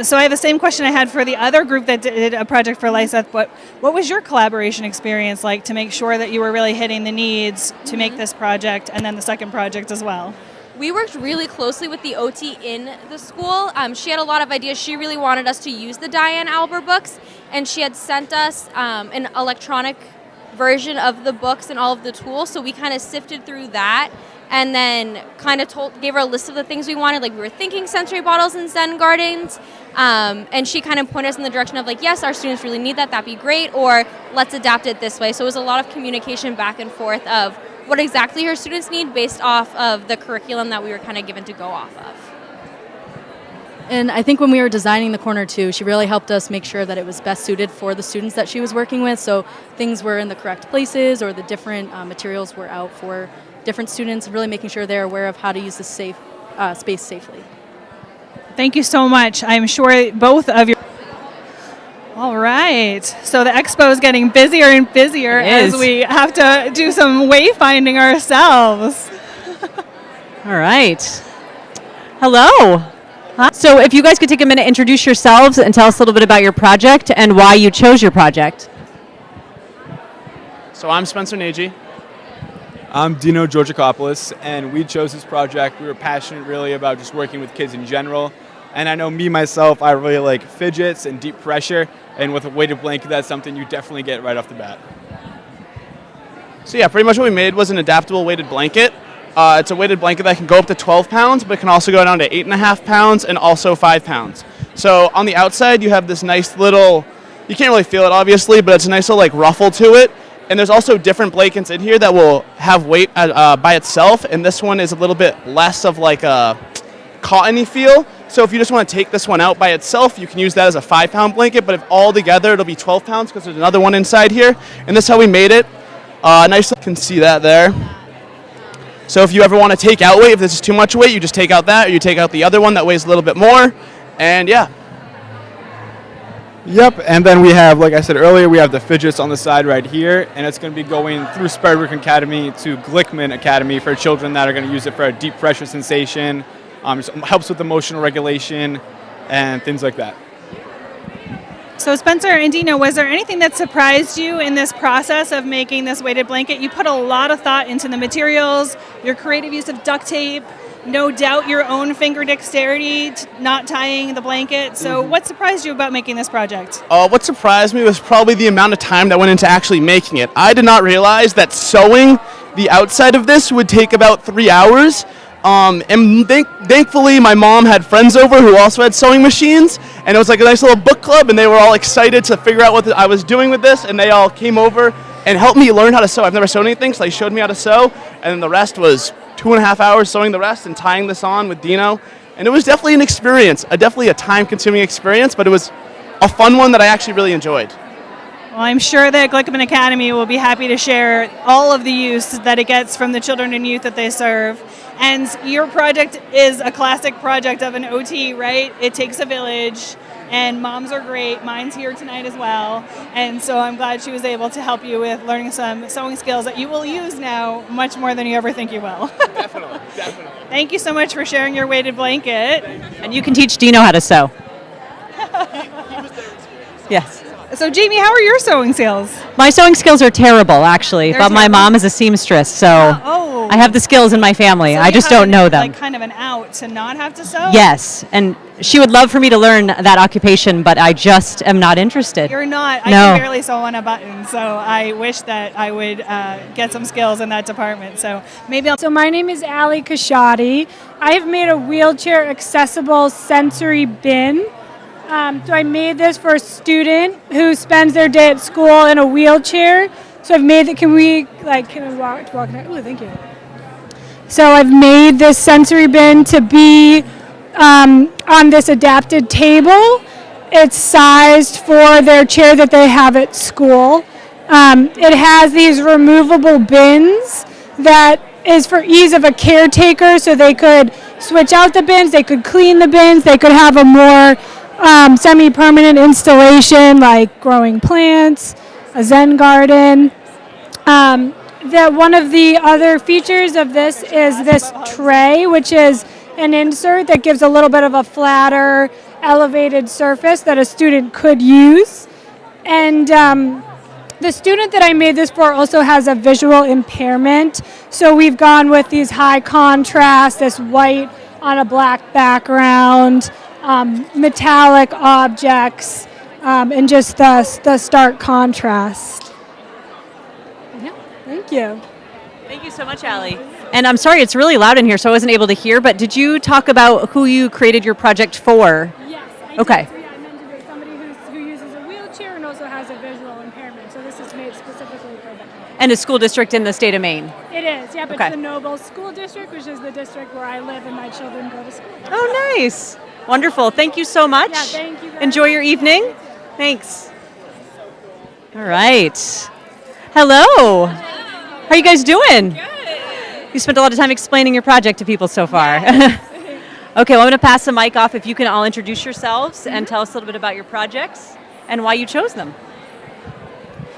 D: So I have the same question I had for the other group that did a project for LISEF. What was your collaboration experience like to make sure that you were really hitting the needs to make this project and then the second project as well?
R: We worked really closely with the OT in the school. She had a lot of ideas. She really wanted us to use the Diane Alber books, and she had sent us an electronic version of the books and all of the tools, so we kind of sifted through that and then kind of gave her a list of the things we wanted. Like, we were thinking sensory bottles and Zen gardens, and she kind of pointed us in the direction of like, yes, our students really need that, that'd be great, or let's adapt it this way. So it was a lot of communication back and forth of what exactly her students need based off of the curriculum that we were kind of given to go off of.
S: And I think when we were designing the corner too, she really helped us make sure that it was best suited for the students that she was working with. So things were in the correct places, or the different materials were out for different students, really making sure they're aware of how to use the space safely.
D: Thank you so much. I'm sure both of you. All right. So the expo is getting busier and busier as we have to do some wayfinding ourselves.
H: All right. Hello. So if you guys could take a minute, introduce yourselves and tell us a little bit about your project and why you chose your project.
T: So I'm Spencer Nagy. I'm Dino Georgikopoulos, and we chose this project. We were passionate really about just working with kids in general. And I know myself, I really like fidgets and deep pressure, and with a weighted blanket, that's something you definitely get right off the bat. So yeah, pretty much what we made was an adaptable weighted blanket. It's a weighted blanket that can go up to 12 pounds, but it can also go down to 8.5 pounds and also 5 pounds. So on the outside, you have this nice little, you can't really feel it obviously, but it's a nice little like ruffle to it. And there's also different blankets in here that will have weight by itself, and this one is a little bit less of like a cottony feel. So if you just want to take this one out by itself, you can use that as a 5-pound blanket, but if all together, it'll be 12 pounds because there's another one inside here. And this is how we made it. Nice, you can see that there. So if you ever want to take out weight, if this is too much weight, you just take out that, or you take out the other one that weighs a little bit more, and yeah.
C: Yep, and then we have, like I said earlier, we have the Fidgets on the side right here, and it's going to be going through Westbrook Academy to Glickman Academy for children that are going to use it for a deep pressure sensation. It helps with emotional regulation and things like that.
D: So Spencer and Dino, was there anything that surprised you in this process of making this weighted blanket? You put a lot of thought into the materials, your creative use of duct tape, no doubt your own finger dexterity, not tying the blanket. So what surprised you about making this project?
T: What surprised me was probably the amount of time that went into actually making it. I did not realize that sewing the outside of this would take about 3 hours. And thankfully, my mom had friends over who also had sewing machines, and it was like a nice little book club, and they were all excited to figure out what I was doing with this, and they all came over and helped me learn how to sew. I've never sewn anything, so they showed me how to sew, and then the rest was 2.5 hours sewing the rest and tying this on with Dino, and it was definitely an experience, definitely a time-consuming experience, but it was a fun one that I actually really enjoyed.
D: Well, I'm sure that Glickman Academy will be happy to share all of the use that it gets from the children and youth that they serve. And your project is a classic project of an OT, right? It takes a village, and moms are great. Mine's here tonight as well. And so I'm glad she was able to help you with learning some sewing skills that you will use now much more than you ever think you will.
T: Definitely.
D: Thank you so much for sharing your weighted blanket.
H: And you can teach Dino how to sew. Yes.
D: So Jamie, how are your sewing skills?
H: My sewing skills are terrible, actually,
D: They're
H: but my
D: terrible?
H: mom is a seamstress, so I have the skills in my family.
D: So
H: I
D: you
H: just
D: have
H: don't know them.
D: Like kind of an out to not have to sew?
H: Yes, and she would love for me to learn that occupation, but I just am not interested.
D: You're not. I
H: No.
D: can barely sew on a button, so I wish that I would get some skills in that department. So maybe I'll.
U: So my name is Ali Kashadi. I have made a wheelchair accessible sensory bin. So I made this for a student who spends their day at school in a wheelchair. So I've made it. Can we walk now? Oh, thank you. So I've made this sensory bin to be on this adapted table. It's sized for their chair that they have at school. It has these removable bins that is for ease of a caretaker, so they could switch out the bins, they could clean the bins, they could have a more semi-permanent installation like growing plants, a Zen garden. One of the other features of this is this tray, which is an insert that gives a little bit of a flatter, elevated surface that a student could use. And the student that I made this for also has a visual impairment, so we've gone with these high contrast, this white on a black background, metallic objects, and just the stark contrast. Yeah, thank you.
H: Thank you so much, Allie. And I'm sorry, it's really loud in here, so I wasn't able to hear, but did you talk about who you created your project for?
U: Yes, I
H: Okay.
U: did. So yeah, I mentioned there's somebody who uses a wheelchair and also has a visual impairment, so this is made specifically for them.
H: And a school district in the state of Maine.
U: It is, yeah, but
H: Okay.
U: it's the Noble School District, which is the district where I live and my children go to school.
H: Oh, nice. Wonderful. Thank you so much.
U: Yeah, thank you very
H: Enjoy
U: much.
H: your evening. Thanks. All right. Hello. How are you guys doing? Good. You spent a lot of time explaining your project to people so far. Okay, well, I'm going to pass the mic off if you can all introduce yourselves and tell us a little bit about your projects and why you chose them.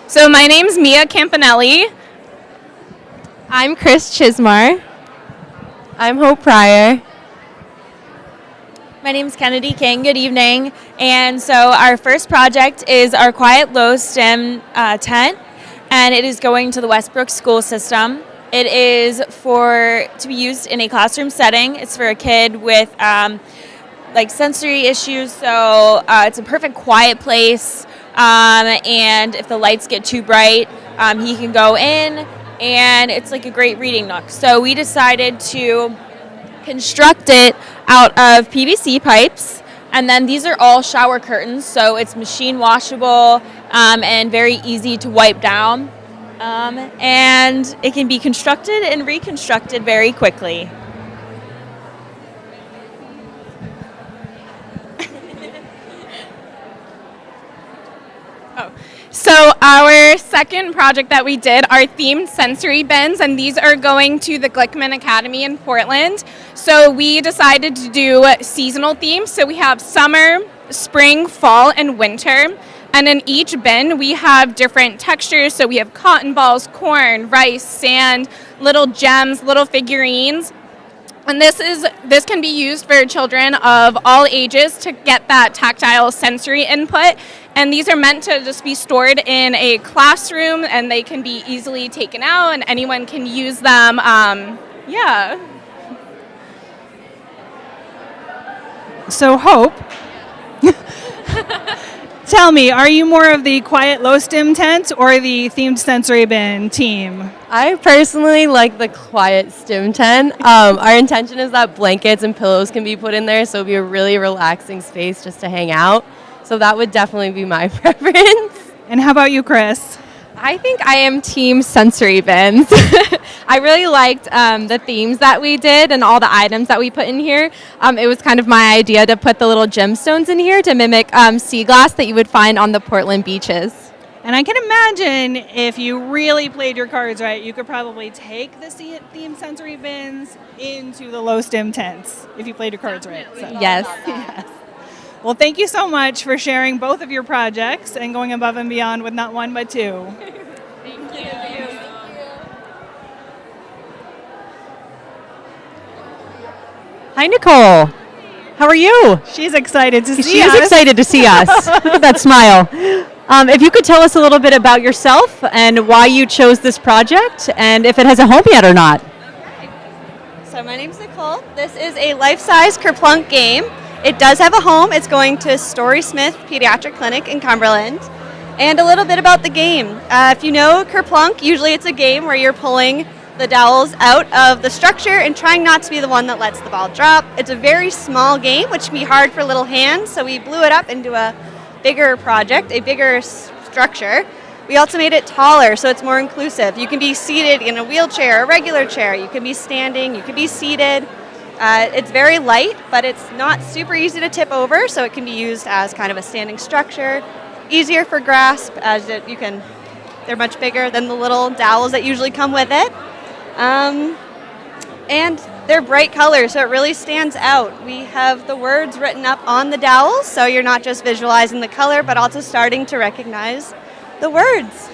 V: So my name's Mia Campanelli. I'm Chris Chismar. I'm Hope Pryor.
W: My name's Kennedy King. Good evening. And so our first project is our Quiet Low STEM tent, and it is going to the Westbrook school system. It is to be used in a classroom setting. It's for a kid with like sensory issues, so it's a perfect quiet place. And if the lights get too bright, he can go in, and it's like a great reading nook. So we decided to construct it out of PVC pipes, and then these are all shower curtains, so it's machine washable and very easy to wipe down, and it can be constructed and reconstructed very quickly.
V: So our second project that we did are themed sensory bins, and these are going to the Glickman Academy in Portland. So we decided to do seasonal themes. So we have summer, spring, fall, and winter. And in each bin, we have different textures. So we have cotton balls, corn, rice, sand, little gems, little figurines. And this can be used for children of all ages to get that tactile sensory input. And these are meant to just be stored in a classroom, and they can be easily taken out, and anyone can use them. Yeah.
D: So Hope, tell me, are you more of the Quiet Low STEM tent or the themed sensory bin team?
I: I personally like the quiet STEM tent. Our intention is that blankets and pillows can be put in there, so it'll be a really relaxing space just to hang out. So that would definitely be my preference.
D: And how about you, Chris?
V: I think I am team sensory bins. I really liked the themes that we did and all the items that we put in here. It was kind of my idea to put the little gemstones in here to mimic sea glass that you would find on the Portland beaches.
D: And I can imagine if you really played your cards right, you could probably take the theme sensory bins into the low stim tents if you played your cards right. So.
W: Yes.
D: Yes. Well, thank you so much for sharing both of your projects and going above and beyond with not one but two.
W: Thank you.
H: Hi, Nicole. How are you?
D: She's excited to see us.
H: She is excited to see us. Look at that smile. If you could tell us a little bit about yourself and why you chose this project and if it has a home yet or not.
A: So my name's Nicole. This is a life-size Kerplunk game. It does have a home. It's going to Story Smith Pediatric Clinic in Cumberland. And a little bit about the game. If you know Kerplunk, usually it's a game where you're pulling the dowels out of the structure and trying not to be the one that lets the ball drop. It's a very small game, which can be hard for little hands, so we blew it up into a bigger project, a bigger structure. We also made it taller, so it's more inclusive. You can be seated in a wheelchair, a regular chair. You can be standing, you can be seated. It's very light, but it's not super easy to tip over, so it can be used as kind of a standing structure. Easier for grasp, as they're much bigger than the little dowels that usually come with it. And they're bright colors, so it really stands out. We have the words written up on the dowels, so you're not just visualizing the color, but also starting to recognize the words.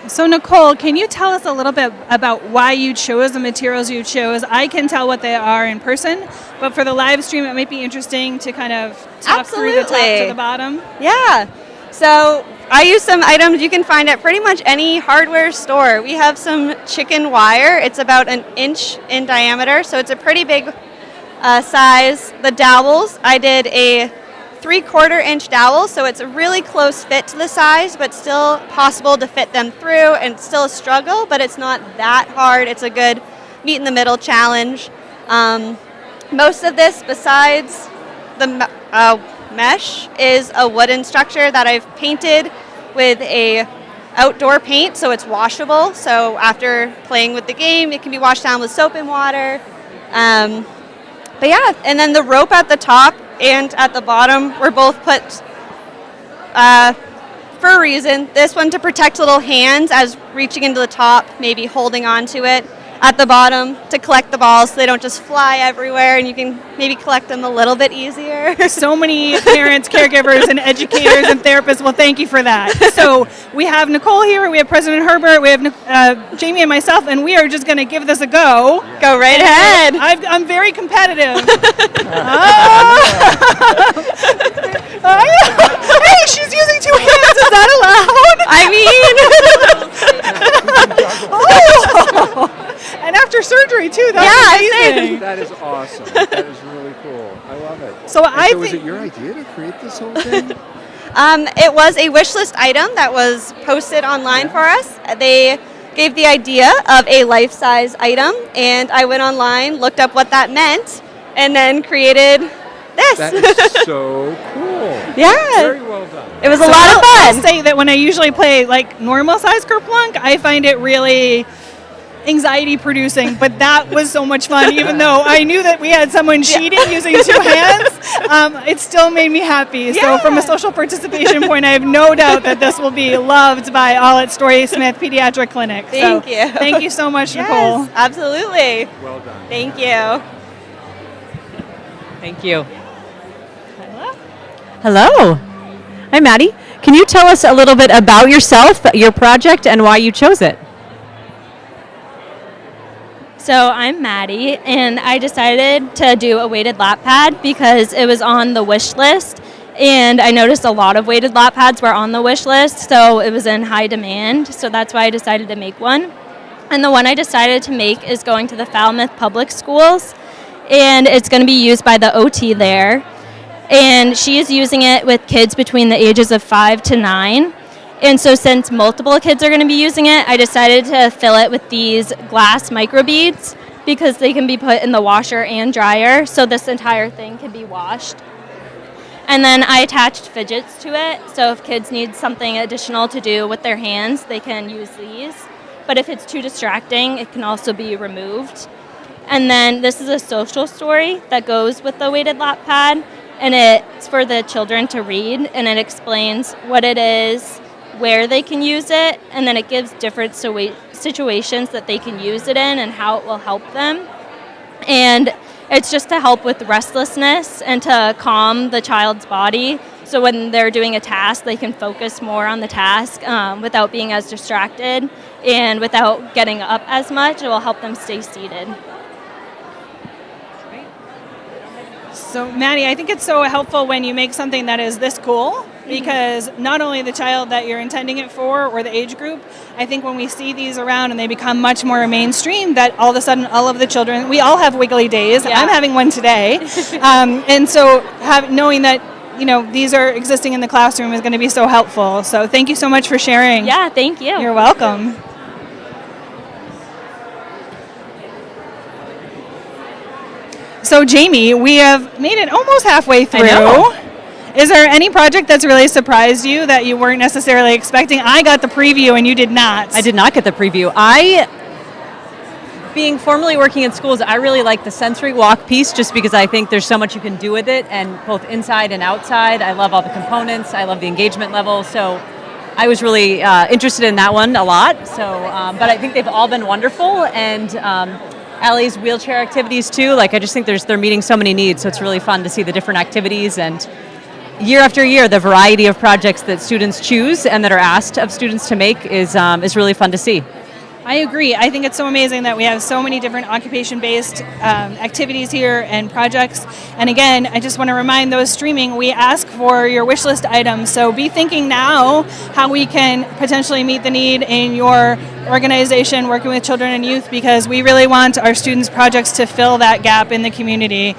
D: So Nicole, can you tell us a little bit about why you chose the materials you chose? I can tell what they are in person, but for the live stream, it might be interesting to kind of talk through the top to the bottom.
A: Yeah. So I use some items you can find at pretty much any hardware store. We have some chicken wire. It's about 1 inch in diameter, so it's a pretty big size. The dowels, I did a 3/4 inch dowel, so it's a really close fit to the size, but still possible to fit them through, and it's still a struggle, but it's not that hard. It's a good meet in the middle challenge. Most of this, besides the mesh, is a wooden structure that I've painted with a outdoor paint, so it's washable. So after playing with the game, it can be washed down with soap and water. But yeah, and then the rope at the top and at the bottom were both put for a reason. This one to protect little hands as reaching into the top, maybe holding on to it. At the bottom to collect the balls so they don't just fly everywhere, and you can maybe collect them a little bit easier.
D: So many parents, caregivers, and educators and therapists will thank you for that. So we have Nicole here, we have President Herbert, we have Jamie and myself, and we are just going to give this a go.
A: Go right ahead.
D: I'm very competitive. Hey, she's using 2 hands. Is that allowed?
A: I
D: mean, and after surgery too. That's amazing.
C: That is awesome. That is really cool. I love it.
D: So
C: was it your idea to create this whole thing?
A: It was a wish list item that was posted online for us. They gave the idea of a life-size item, and I went online, looked up what that meant, and then created this.
C: That is so cool.
A: Yeah.
C: Very well done.
A: It was a lot of fun.
D: I'll say that when I usually play like normal size Kerplunk, I find it really anxiety producing, but that was so much fun. Even though I knew that we had someone cheating using 2 hands, it still made me happy. So from a social participation point, I have no doubt that this will be loved by all at Story Smith Pediatric Clinic.
A: Thank you.
D: Thank you so much,
A: Yes,
D: Nicole.
A: absolutely.
C: Well done.
A: Thank you.
H: Thank you. Hello. Hi, Maddie. Can you tell us a little bit about yourself, your project, and why you chose it?
B: So I'm Maddie, and I decided to do a weighted lap pad because it was on the wish list, and I noticed a lot of weighted lap pads were on the wish list, so it was in high demand, so that's why I decided to make one. And the one I decided to make is going to the Falmouth Public Schools, and it's going to be used by the OT there. And she is using it with kids between the ages of 5 to 9. And so since multiple kids are going to be using it, I decided to fill it with these glass microbeads because they can be put in the washer and dryer, so this entire thing can be washed. And then I attached fidgets to it, so if kids need something additional to do with their hands, they can use these. But if it's too distracting, it can also be removed. And then this is a social story that goes with the weighted lap pad, and it's for the children to read, and it explains what it is, where they can use it, and then it gives different situations that they can use it in and how it will help them. And it's just to help with restlessness and to calm the child's body. So when they're doing a task, they can focus more on the task without being as distracted and without getting up as much. It will help them stay seated.
D: So, Maddie, I think it's so helpful when you make something that is this cool, because not only the child that you're intending it for or the age group, I think when we see these around and they become much more mainstream, that all of a sudden all of the children, we all have wiggly days.
B: Yeah.
D: I'm having one today. And so knowing that, you know, these are existing in the classroom is going to be so helpful. So thank you so much for sharing.
B: Yeah, thank you.
D: You're welcome. So Jamie, we have made it almost halfway through.
H: I know.
D: Is there any project that's really surprised you that you weren't necessarily expecting? I got the preview and you did not.
H: I did not get the preview. Being formerly working in schools, I really like the sensory walk piece just because I think there's so much you can do with it, and both inside and outside. I love all the components. I love the engagement level. So I was really interested in that one a lot. So, but I think they've all been wonderful, and Allie's wheelchair activities too. Like, I just think they're meeting so many needs. So it's really fun to see the different activities, and year after year, the variety of projects that students choose and that are asked of students to make is really fun to see.
D: I agree. I think it's so amazing that we have so many different occupation-based activities here and projects. And again, I just want to remind those streaming, we ask for your wish list items. So be thinking now how we can potentially meet the need in your organization working with children and youth, because we really want our students' projects to fill that gap in the community.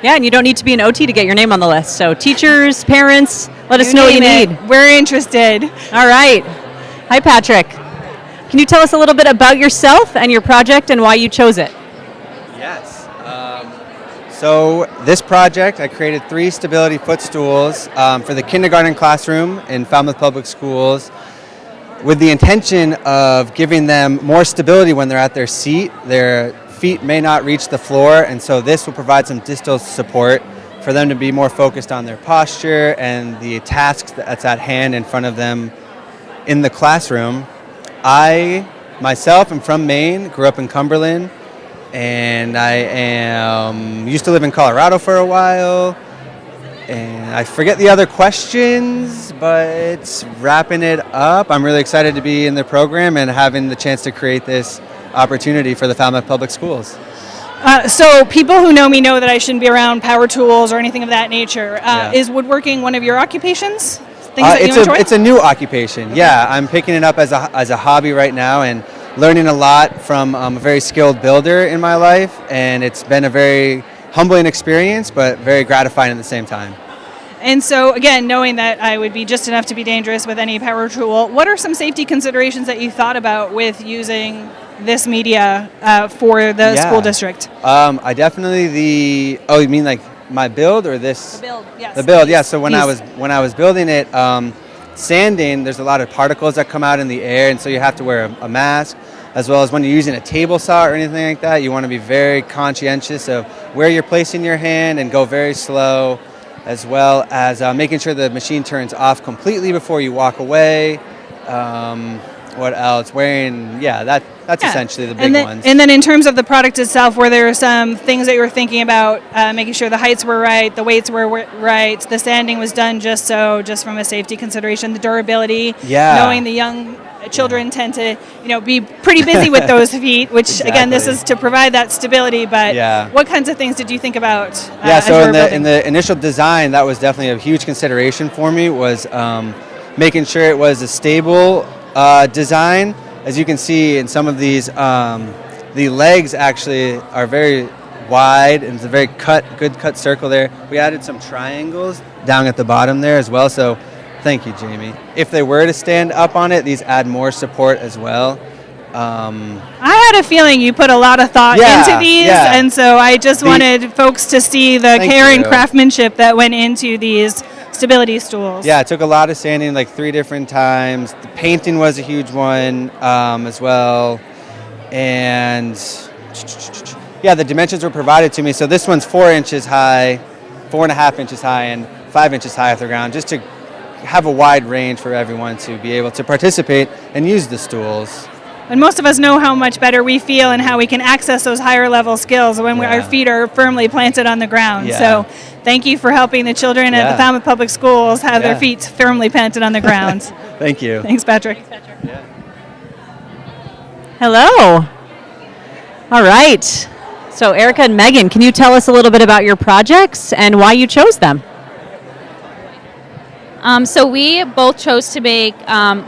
H: Yeah, and you don't need to be an OT to get your name on the list. So teachers, parents, let us know what you need.
D: We're interested.
H: All right. Hi, Patrick. Can you tell us a little bit about yourself and your project and why you chose it?
J: Yes. So this project, I created 3 stability footstools for the kindergarten classroom in Falmouth Public Schools with the intention of giving them more stability when they're at their seat. Their feet may not reach the floor, and so this will provide some distal support for them to be more focused on their posture and the tasks that's at hand in front of them in the classroom. I myself am from Maine, grew up in Cumberland, and I used to live in Colorado for a while. And I forget the other questions, but wrapping it up, I'm really excited to be in the program and having the chance to create this opportunity for the Falmouth Public Schools.
D: So people who know me know that I shouldn't be around power tools or anything of that nature.
J: Yeah.
D: Is woodworking one of your occupations? Things that you enjoy?
J: It's a new occupation. Yeah, I'm picking it up as a hobby right now and learning a lot from a very skilled builder in my life, and it's been a very humbling experience, but very gratifying at the same time.
D: And so, again, knowing that I would be just enough to be dangerous with any power tool, what are some safety considerations that you thought about with using this media for the school district?
J: I definitely you mean like my build or this?
D: The build, yes.
J: The build, yeah. So when I was building it, sanding, there's a lot of particles that come out in the air, and so you have to wear a mask, as well as when you're using a table saw or anything like that, you want to be very conscientious of where you're placing your hand and go very slow, as well as making sure the machine turns off completely before you walk away. What else? That's essentially the big ones.
D: And then in terms of the product itself, were there some things that you were thinking about, making sure the heights were right, the weights were right, the sanding was done just from a safety consideration, the durability, knowing the young children tend to be pretty busy with those feet, which again, this is to provide that stability, but what kinds of things did you think about?
J: So in the initial design, that was definitely a huge consideration for me, was making sure it was a stable design. As you can see in some of these, the legs actually are very wide, and it's a very good cut circle there. We added some triangles down at the bottom there as well, so thank you, Jamie. If they were to stand up on it, these add more support as well.
D: I had a feeling you put a lot of thought into these, and so I just wanted folks to see the care and craftsmanship that went into these stability stools.
J: Yeah, it took a lot of sanding, like 3 different times. The painting was a huge one as well. And the dimensions were provided to me. So this one's 4 inches high, 4.5 inches high, and 5 inches high off the ground, just to have a wide range for everyone to be able to participate and use the stools.
U: And most of us know how much better we feel and how we can access those higher level skills when our feet are firmly planted on the ground.
J: Yeah.
U: So thank you for helping the children at the Falmouth Public Schools have their feet firmly planted on the ground.
J: Thank you.
U: Thanks, Patrick.
H: Hello. All right. So Erica and Megan, can you tell us a little bit about your projects and why you chose them?
R: So we both chose to make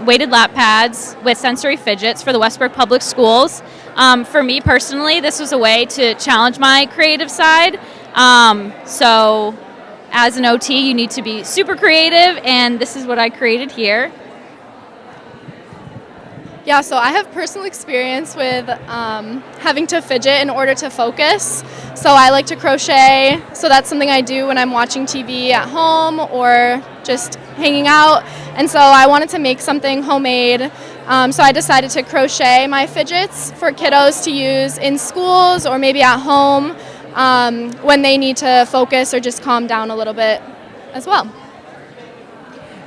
R: weighted lap pads with sensory fidgets for the Westbrook Public Schools. For me personally, this was a way to challenge my creative side. So as an OT, you need to be super creative, and this is what I created here.
K: Yeah, so I have personal experience with having to fidget in order to focus. So I like to crochet, so that's something I do when I'm watching TV at home or just hanging out. And so I wanted to make something homemade. So I decided to crochet my fidgets for kiddos to use in schools or maybe at home when they need to focus or just calm down a little bit as well.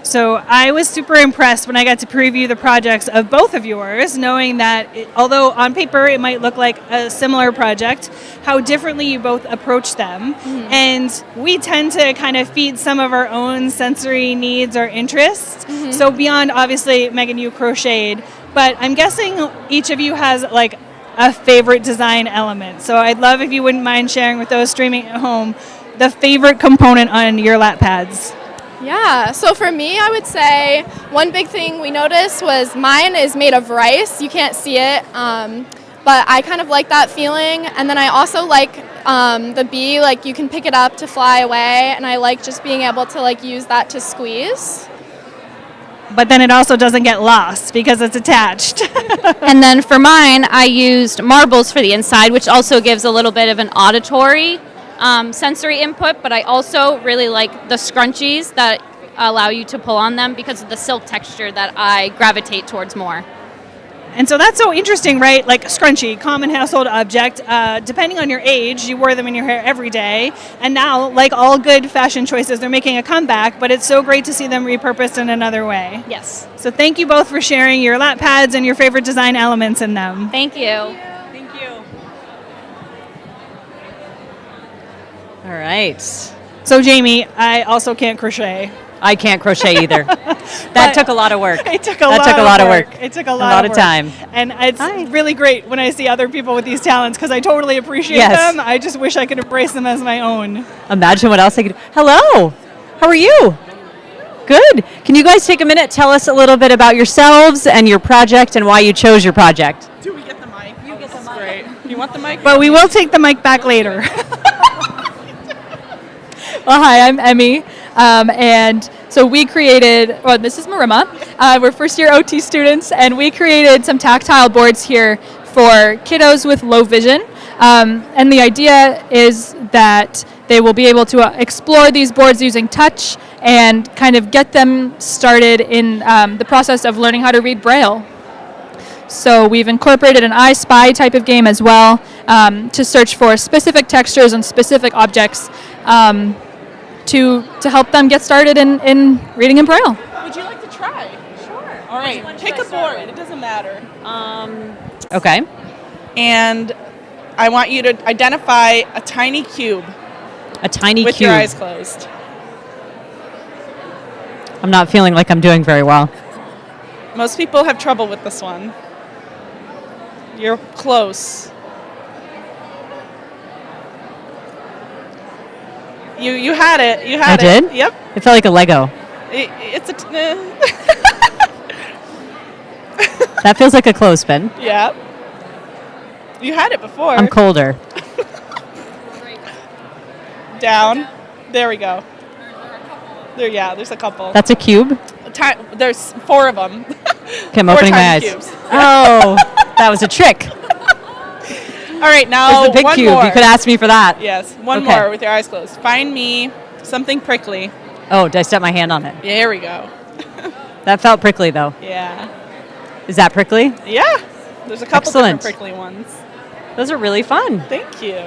U: So I was super impressed when I got to preview the projects of both of yours, knowing that although on paper it might look like a similar project, how differently you both approach them.
K: Mm-hmm.
U: And we tend to kind of feed some of our own sensory needs or interests.
K: Mm-hmm.
U: So beyond, obviously, Megan, you crocheted, but I'm guessing each of you has like a favorite design element. So I'd love if you wouldn't mind sharing with those streaming at home the favorite component on your lap pads.
K: Yeah, so for me, I would say one big thing we noticed was mine is made of rice. You can't see it, but I kind of like that feeling. And then I also like the bee, like you can pick it up to fly away, and I like just being able to like use that to squeeze.
U: But then it also doesn't get lost because it's attached.
R: And then for mine, I used marbles for the inside, which also gives a little bit of an auditory sensory input, but I also really like the scrunchies that allow you to pull on them because of the silk texture that I gravitate towards more.
U: And so that's so interesting, right? Like scrunchie, common household object. Depending on your age, you wore them in your hair every day. And now, like all good fashion choices, they're making a comeback, but it's so great to see them repurposed in another way.
R: Yes.
U: So thank you both for sharing your lap pads and your favorite design elements in them.
R: Thank you.
U: Thank you.
H: All right.
U: So Jamie, I also can't crochet.
H: I can't crochet either. That took a lot of work.
U: It took a lot of work. It took a lot
H: of
U: work.
H: time.
U: And it's really great when I see other people with these talents because I totally appreciate them. I just wish I could embrace them as my own.
H: Imagine what else I could. Hello. How are you? Good. Can you guys take a minute, tell us a little bit about yourselves and your project and why you chose your project?
I: Do we get the mic? You get the mic. Great. You want the mic?
U: But we will take the mic back later.
P: Well, hi, I'm Emmy, and so we created, well, this is Marima. We're first-year OT students, and we created some tactile boards here for kiddos with low vision. And the idea is that they will be able to explore these boards using touch and kind of get them started in the process of learning how to read Braille. So we've incorporated an I Spy type of game as well to search for specific textures and specific objects to help them get started in reading in Braille.
I: Would you like to try? Sure. All right. Pick a board. It doesn't matter.
H: Okay.
I: And I want you to identify a tiny cube.
H: A tiny
I: with
H: cube.
I: your eyes closed.
H: I'm not feeling like I'm doing very well.
I: Most people have trouble with this one. You're close. You had it. You had
H: I
I: it.
H: did?
I: Yep.
H: It felt like a Lego.
I: It's a.
H: That feels like a clothespin.
I: Yeah. You had it before.
H: I'm colder.
I: Down. There we go. There, yeah. There's a couple.
H: That's a cube?
I: There's 4 of them.
H: Okay, I'm opening my eyes.
I: Cubes.
H: Oh, that was a trick.
I: All right, now
H: There's the big
I: one
H: cube.
I: more.
H: You could ask me for that.
I: Yes, one
H: Okay.
I: more with your eyes closed. Find me something prickly.
H: Oh, did I step my hand on it?
I: There we go.
H: That felt prickly, though.
I: Yeah.
H: Is that prickly?
I: Yeah. There's a couple
H: Excellent.
I: different prickly ones.
H: Those are really fun.
I: Thank you.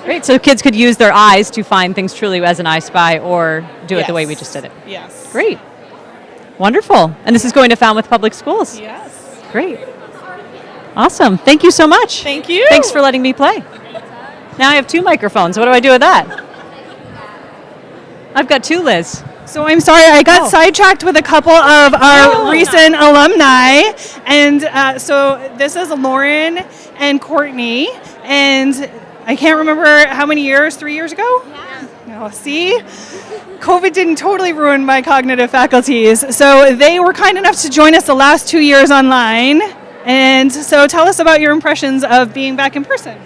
H: Great. So kids could use their eyes to find things truly as an I Spy or do it the way we just did it.
L: Yes.
H: Great. Wonderful. And this is going to Falmouth Public Schools?
L: Yes.
H: Great. Awesome. Thank you so much.
L: Thank you.
H: Thanks for letting me play. Now I have 2 microphones. What do I do with that? I've got 2, Liz.
L: So I'm sorry, I got sidetracked with a couple of our recent alumni. And so this is Lauren and Courtney. And I can't remember how many years, 3 years ago? Yeah. Oh, see? COVID didn't totally ruin my cognitive faculties. So they were kind enough to join us the last 2 years online. And so tell us about your impressions of being back in person.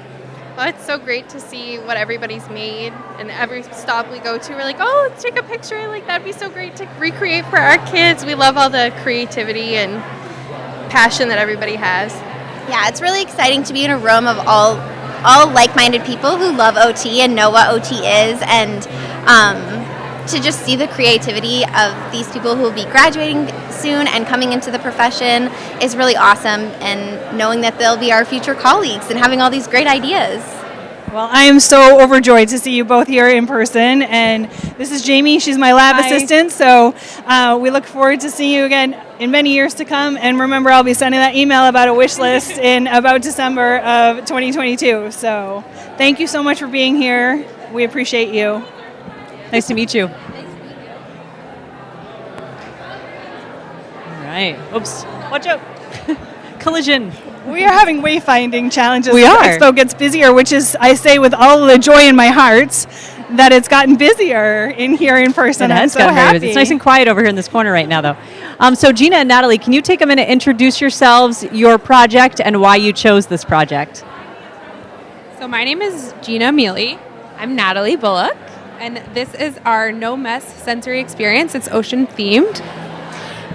M: Well, it's so great to see what everybody's made, and every stop we go to, we're like, oh, let's take a picture. Like, that'd be so great to recreate for our kids. We love all the creativity and passion that everybody has.
N: Yeah, it's really exciting to be in a room of all like-minded people who love OT and know what OT is, and to just see the creativity of these people who will be graduating soon and coming into the profession is really awesome, and knowing that they'll be our future colleagues and having all these great ideas.
L: Well, I am so overjoyed to see you both here in person. And this is Jamie. She's my lab assistant. So we look forward to seeing you again in many years to come. And remember, I'll be sending that email about a wish list in about December of 2022. So thank you so much for being here. We appreciate you.
H: Nice to meet you. All right. Oops. Watch out. Collision.
L: We are having wayfinding challenges.
H: We are.
L: The Expo gets busier, which is, I say with all the joy in my heart, that it's gotten busier in here in person.
H: It has
L: I'm so
H: gotten very
L: happy.
H: busy. It's nice and quiet over here in this corner right now, though. So Gina and Natalie, can you take a minute, introduce yourselves, your project, and why you chose this project?
X: So my name is Gina Mealy. I'm Natalie Bullock, and this is our No Mess sensory experience. It's ocean themed.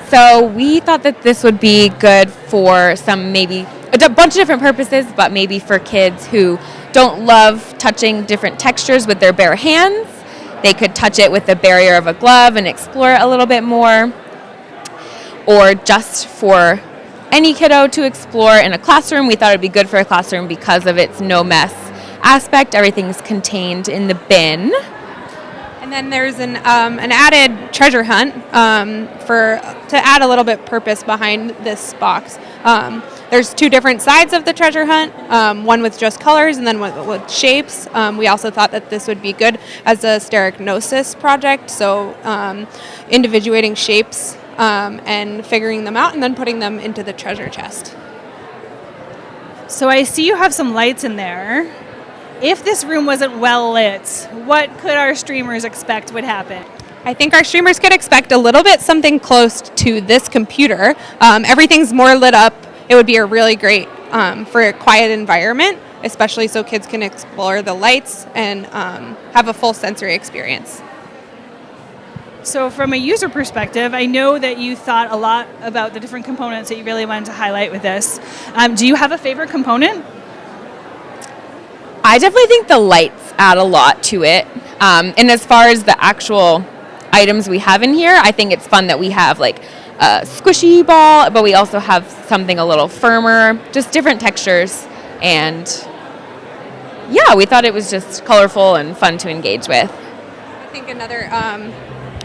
X: So we thought that this would be good for some, maybe a bunch of different purposes, but maybe for kids who don't love touching different textures with their bare hands. They could touch it with the barrier of a glove and explore it a little bit more. Or just for any kiddo to explore in a classroom. We thought it'd be good for a classroom because of its no mess aspect. Everything's contained in the bin. And then there's an added treasure hunt to add a little bit purpose behind this box. There's 2 different sides of the treasure hunt, one with just colors and then one with shapes. We also thought that this would be good as a stereognosis project, so individuating shapes and figuring them out and then putting them into the treasure chest.
L: So I see you have some lights in there. If this room wasn't well lit, what could our streamers expect would happen?
X: I think our streamers could expect a little bit something close to this computer. Everything's more lit up. It would be a really great for a quiet environment, especially so kids can explore the lights and have a full sensory experience.
L: So from a user perspective, I know that you thought a lot about the different components that you really wanted to highlight with this. Do you have a favorite component?
Q: I definitely think the lights add a lot to it. And as far as the actual items we have in here, I think it's fun that we have like a squishy ball, but we also have something a little firmer, just different textures. And yeah, we thought it was just colorful and fun to engage with.
X: I think another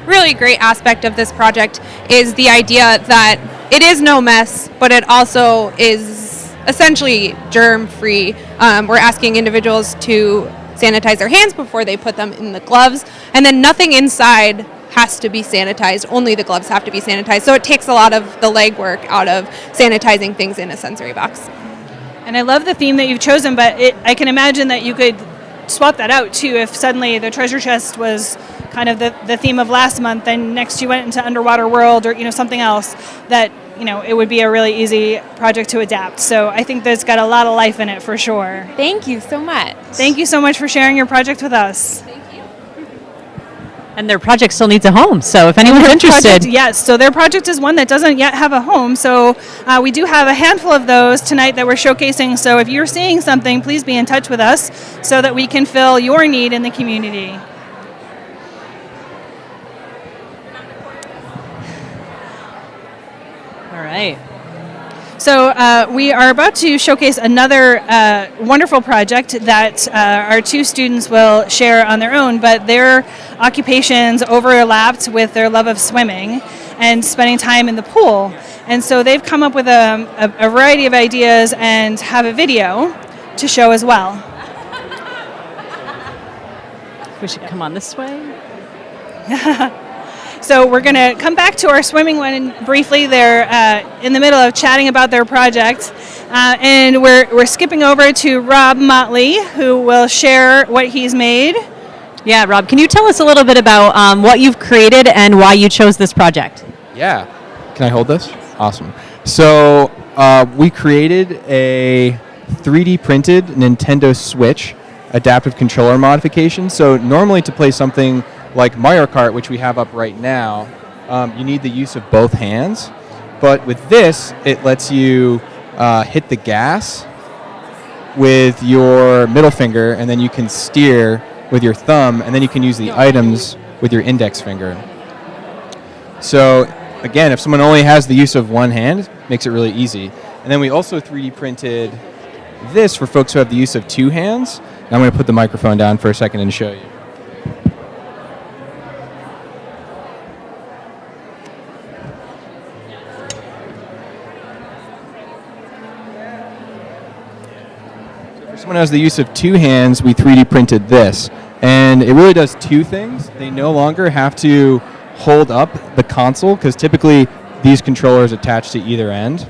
X: really great aspect of this project is the idea that it is no mess, but it also is essentially germ-free. We're asking individuals to sanitize their hands before they put them in the gloves, and then nothing inside has to be sanitized. Only the gloves have to be sanitized. So it takes a lot of the legwork out of sanitizing things in a sensory box.
L: And I love the theme that you've chosen, but I can imagine that you could swap that out too if suddenly the treasure chest was kind of the theme of last month, and next you went into underwater world or something else that it would be a really easy project to adapt. So I think that's got a lot of life in it for sure.
Q: Thank you so much.
L: Thank you so much for sharing your project with us.
H: And their project still needs a home, so if anyone's interested.
L: Yes, so their project is one that doesn't yet have a home, so we do have a handful of those tonight that we're showcasing. So if you're seeing something, please be in touch with us so that we can fill your need in the community.
H: All right.
D: So we are about to showcase another wonderful project that our two students will share on their own, but their occupations overlapped with their love of swimming and spending time in the pool. And so they've come up with a variety of ideas and have a video to show as well.
H: We should come on this way.
D: So we're going to come back to our swimming one briefly. They're in the middle of chatting about their project. And we're skipping over to Rob Motley, who will share what he's made.
H: Yeah, Rob, can you tell us a little bit about what you've created and why you chose this project?
E: Yeah. Can I hold this? Awesome. So we created a 3D printed Nintendo Switch adaptive controller modification. So normally to play something like Mario Kart, which we have up right now, you need the use of both hands. But with this, it lets you hit the gas with your middle finger, and then you can steer with your thumb, and then you can use the items with your index finger. So again, if someone only has the use of one hand, it makes it really easy. And then we also 3D printed this for folks who have the use of two hands. And I'm going to put the microphone down for a second and show you. Someone who has the use of two hands, we 3D printed this. And it really does two things. They no longer have to hold up the console, because typically these controllers attach to either end.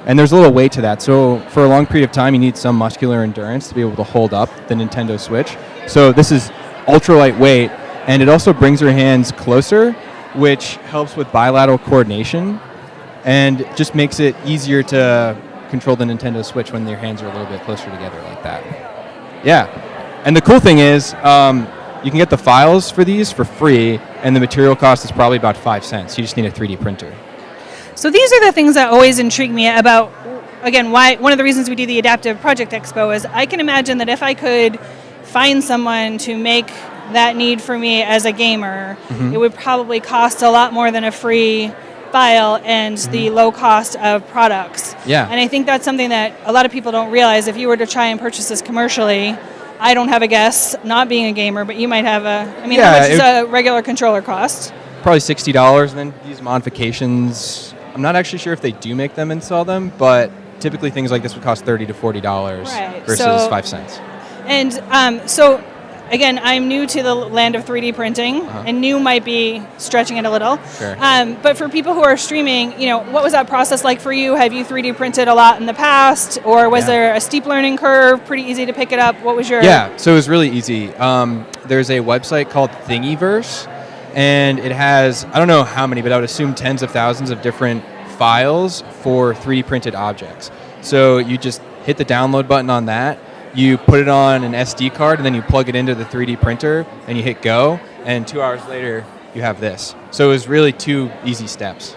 E: And there's a little weight to that. So for a long period of time, you need some muscular endurance to be able to hold up the Nintendo Switch. So this is ultra lightweight, and it also brings your hands closer, which helps with bilateral coordination and just makes it easier to control the Nintendo Switch when your hands are a little bit closer together like that. Yeah. And the cool thing is you can get the files for these for free, and the material cost is probably about 5 cents. You just need a 3D printer.
D: So these are the things that always intrigue me about, again, why one of the reasons we do the Adaptive Project Expo is I can imagine that if I could find someone to make that need for me as a gamer, it would probably cost a lot more than a free file and the low cost of products.
E: Yeah.
D: And I think that's something that a lot of people don't realize. If you were to try and purchase this commercially, I don't have a guess, not being a gamer, but you might have how much is a regular controller cost?
E: Probably $60, and then these modifications, I'm not actually sure if they do make them and sell them, but typically things like this would cost $30 to $40 versus 5 cents.
D: And so, again, I'm new to the land of 3D printing, and new might be stretching it a little.
E: Sure.
D: But for people who are streaming, what was that process like for you? Have you 3D printed a lot in the past, or was there a steep learning curve, pretty easy to pick it up? What was your...
E: Yeah, so it was really easy. There's a website called Thingiverse, and it has, I don't know how many, but I would assume tens of thousands of different files for 3D printed objects. So you just hit the download button on that, you put it on an SD card, and then you plug it into the 3D printer, and you hit go, and 2 hours later, you have this. So it was really 2 easy steps.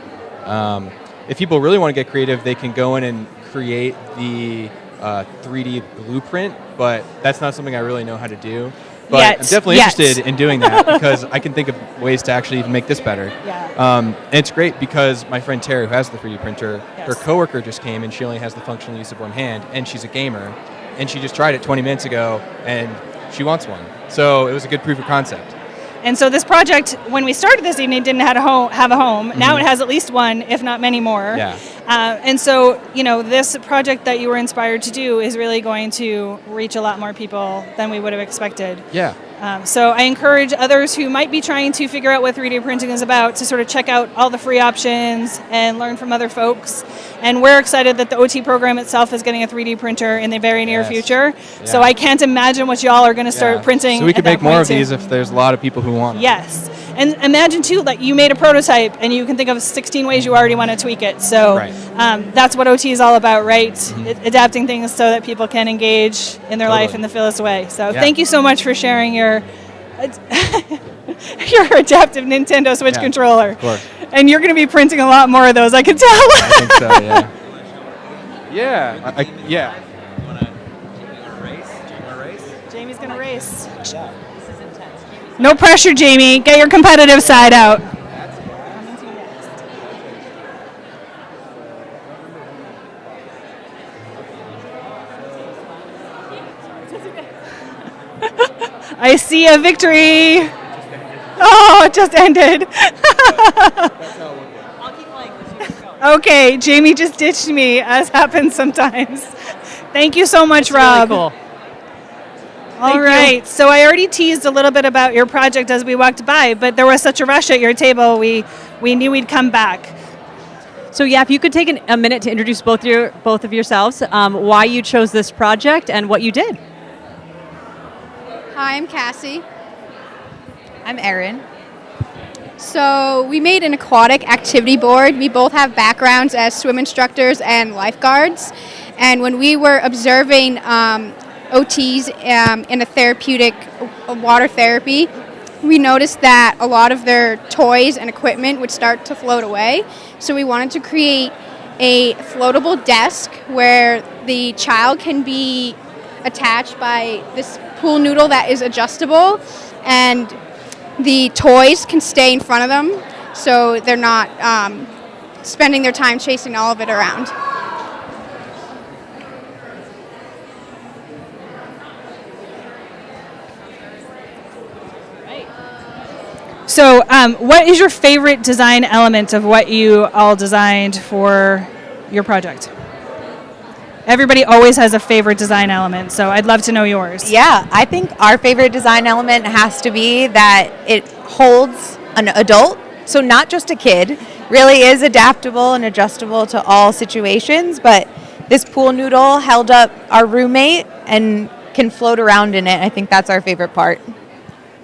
E: If people really want to get creative, they can go in and create the 3D blueprint, but that's not something I really know how to do. But I'm definitely interested in doing that because I can think of ways to actually even make this better.
D: Yeah.
E: And it's great because my friend Tara, who has the 3D printer, her coworker just came and she only has the functional use of one hand, and she's a gamer, and she just tried it 20 minutes ago, and she wants one. So it was a good proof of concept.
D: And so this project, when we started this evening, didn't have a home. Now it has at least one, if not many more.
E: Yeah.
D: And so, this project that you were inspired to do is really going to reach a lot more people than we would have expected.
E: Yeah.
D: So I encourage others who might be trying to figure out what 3D printing is about to sort of check out all the free options and learn from other folks. And we're excited that the OT program itself is getting a 3D printer in the very near future.
E: Yeah.
D: So I can't imagine what y'all are going to start printing.
E: So we could
D: at
E: make
D: that
E: more
D: point
E: of these if there's a lot of people who want them.
D: Yes. And imagine, too, like you made a prototype and you can think of 16 ways you already want to tweak it. So that's what OT is all about, right? Adapting things so that people can engage in their life in the fullest way. So thank you so much for sharing your adaptive Nintendo Switch controller.
E: Of course.
D: And you're going to be printing a lot more of those, I can tell.
E: I think so, yeah. Yeah.
D: Jamie's going to race. No pressure, Jamie. Get your competitive side out.
L: be a victory. Oh, it just ended. Okay, Jamie just ditched me, as happens sometimes. Thank you so much, Rob.
H: Really cool.
L: All right, so I already teased a little bit about your project as we walked by, but there was such a rush at your table, we knew we'd come back.
H: So yeah, if you could take a minute to introduce both of yourselves, why you chose this project and what you did.
F: Hi, I'm Cassie.
G: I'm Erin.
F: So we made an aquatic activity board. We both have backgrounds as swim instructors and lifeguards. And when we were observing OTs in a therapeutic water therapy, we noticed that a lot of their toys and equipment would start to float away. So we wanted to create a floatable desk where the child can be attached by this pool noodle that is adjustable, and the toys can stay in front of them so they're not spending their time chasing all of it around.
L: So what is your favorite design element of what you all designed for your project? Everybody always has a favorite design element, so I'd love to know yours.
G: Yeah, I think our favorite design element has to be that it holds an adult, so not just a kid, really is adaptable and adjustable to all situations, but this pool noodle held up our roommate and can float around in it. I think that's our favorite part.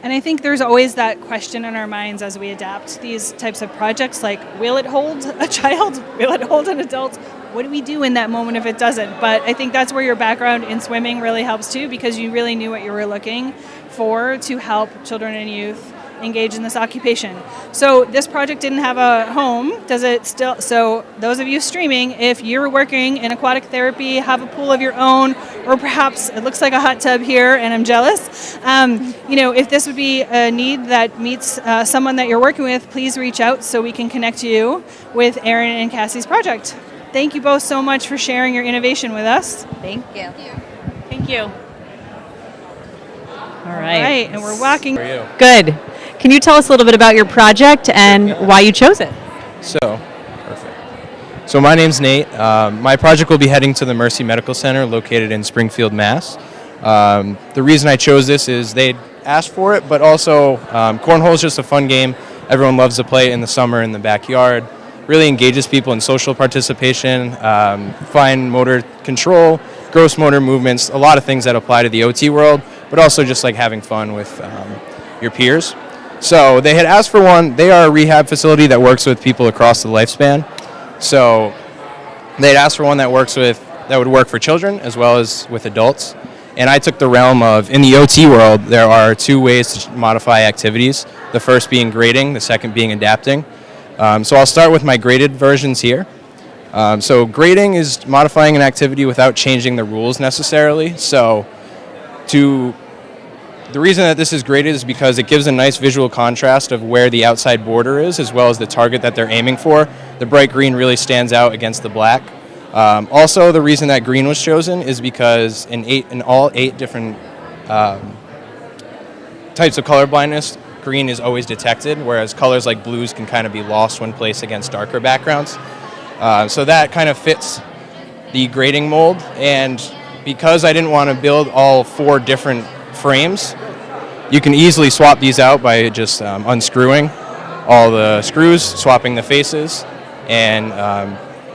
L: And I think there's always that question in our minds as we adapt these types of projects, like, will it hold a child? Will it hold an adult? What do we do in that moment if it doesn't? But I think that's where your background in swimming really helps too, because you really knew what you were looking for to help children and youth engage in this occupation. So this project didn't have a home, does it still? So those of you streaming, if you're working in aquatic therapy, have a pool of your own, or perhaps it looks like a hot tub here and I'm jealous, if this would be a need that meets someone that you're working with, please reach out so we can connect you with Erin and Cassie's project. Thank you both so much for sharing your innovation with us.
G: Thank you.
H: Thank you. All
L: All
H: right.
L: right, and we're walking.
E: How are you?
H: Good. Can you tell us a little bit about your project and why you chose it?
E: Perfect. So my name's Nate. My project will be heading to the Mercy Medical Center located in Springfield, Mass. The reason I chose this is they'd asked for it, but also cornhole is just a fun game. Everyone loves to play it in the summer in the backyard. Really engages people in social participation, fine motor control, gross motor movements, a lot of things that apply to the OT world, but also just like having fun with your peers. So they had asked for one. They are a rehab facility that works with people across the lifespan. So they'd asked for one that would work for children as well as with adults. And I took the realm of, in the OT world, there are two ways to modify activities. The first being grading, the second being adapting. So I'll start with my graded versions here. So grading is modifying an activity without changing the rules necessarily. So the reason that this is graded is because it gives a nice visual contrast of where the outside border is as well as the target that they're aiming for. The bright green really stands out against the black. Also, the reason that green was chosen is because in all 8 different types of color blindness, green is always detected, whereas colors like blues can kind of be lost when placed against darker backgrounds. So that kind of fits the grading mold, and because I didn't want to build all 4 different frames, you can easily swap these out by just unscrewing all the screws, swapping the faces, and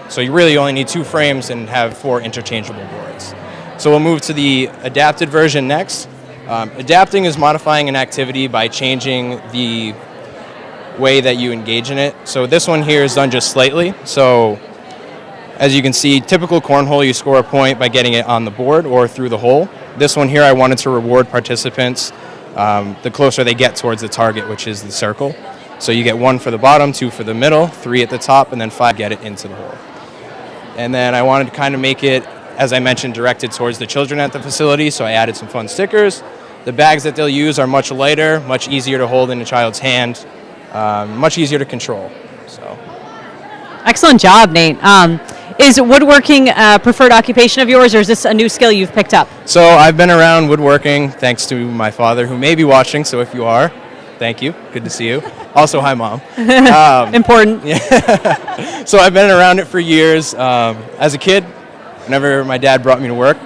E: so you really only need 2 frames and have 4 interchangeable boards. So we'll move to the adapted version next. Adapting is modifying an activity by changing the way that you engage in it. So this one here is done just slightly. So as you can see, typical cornhole, you score a point by getting it on the board or through the hole. This one here, I wanted to reward participants the closer they get towards the target, which is the circle. So you get 1 for the bottom, 2 for the middle, 3 at the top, and then 5 get it into the hole. And then I wanted to kind of make it, as I mentioned, directed towards the children at the facility, so I added some fun stickers. The bags that they'll use are much lighter, much easier to hold in a child's hand, much easier to control. So,
H: Excellent job, Nate. Is woodworking a preferred occupation of yours, or is this a new skill you've picked up?
O: So I've been around woodworking thanks to my father, who may be watching, so if you are, thank you. Good to see you. Also, hi, Mom.
H: Important.
O: Yeah. So I've been around it for years. As a kid, whenever my dad brought me to work,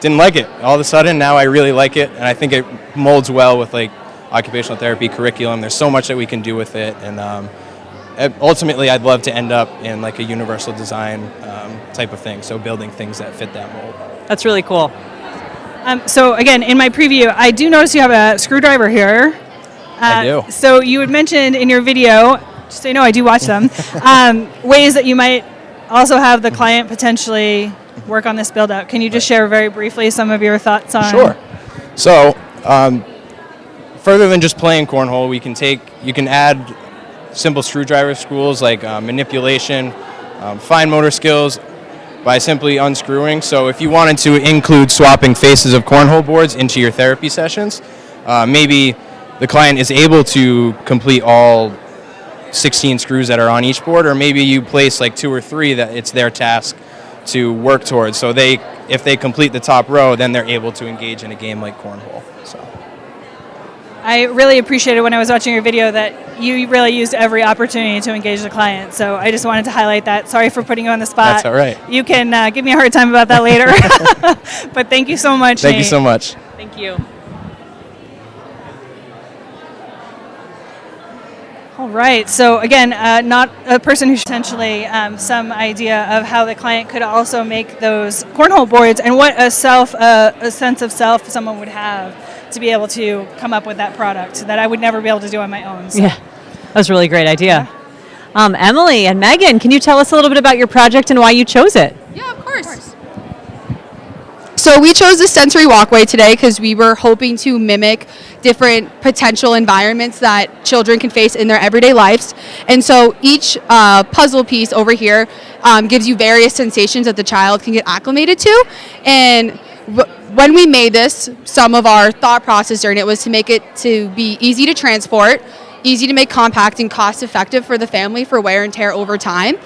O: didn't like it. All of a sudden, now I really like it, and I think it molds well with like occupational therapy curriculum. There's so much that we can do with it, and ultimately, I'd love to end up in like a universal design type of thing, so building things that fit that mold.
H: That's really cool.
L: So again, in my preview, I do notice you have a screwdriver here.
O: I do.
L: So you had mentioned in your video, just so you know, I do watch them, ways that you might also have the client potentially work on this build out. Can you just share very briefly some of your thoughts on?
O: Sure. So further than just playing cornhole, you can add simple screwdriver schools like manipulation, fine motor skills by simply unscrewing. So if you wanted to include swapping faces of cornhole boards into your therapy sessions, maybe the client is able to complete all 16 screws that are on each board, or maybe you place like 2 or 3 that it's their task to work towards. So if they complete the top row, then they're able to engage in a game like cornhole. So
L: I really appreciated when I was watching your video that you really used every opportunity to engage the client. So I just wanted to highlight that. Sorry for putting you on the spot.
O: That's all right.
L: You can give me a hard time about that later. But thank you so much,
O: Thank you
L: Nate.
O: so much.
H: Thank you.
L: All right. So again, not a person who's potentially some idea of how the client could also make those cornhole boards and what a sense of self someone would have to be able to come up with that product that I would never be able to do on my own. So.
H: Yeah, that was a really great idea. Emily and Megan, can you tell us a little bit about your project and why you chose it?
F: Yeah, of course. So we chose the sensory walkway today because we were hoping to mimic different potential environments that children can face in their everyday lives. And so each puzzle piece over here gives you various sensations that the child can get acclimated to. And when we made this, some of our thought process during it was to make it to be easy to transport, easy to make compact, and cost effective for the family for wear and tear over time.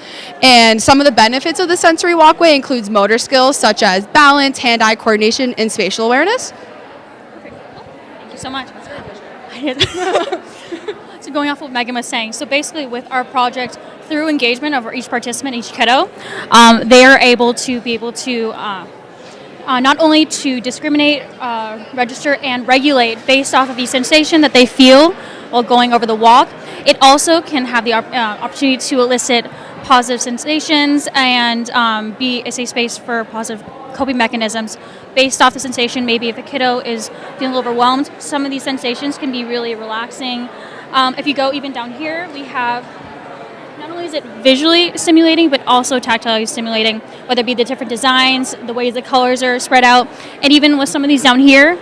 F: And some of the benefits of the sensory walkway includes motor skills such as balance, hand-eye coordination, and spatial awareness.
S: Thank you so much. So going off what Megan was saying, so basically with our project, through engagement of each participant, each kiddo, they are able to not only to discriminate, register, and regulate based off of the sensation that they feel while going over the walk. It also can have the opportunity to elicit positive sensations and be a safe space for positive coping mechanisms based off the sensation. Maybe if a kiddo is feeling overwhelmed, some of these sensations can be really relaxing. If you go even down here, we have not only is it visually stimulating, but also tactile stimulating, whether it be the different designs, the ways the colors are spread out, and even with some of these down here,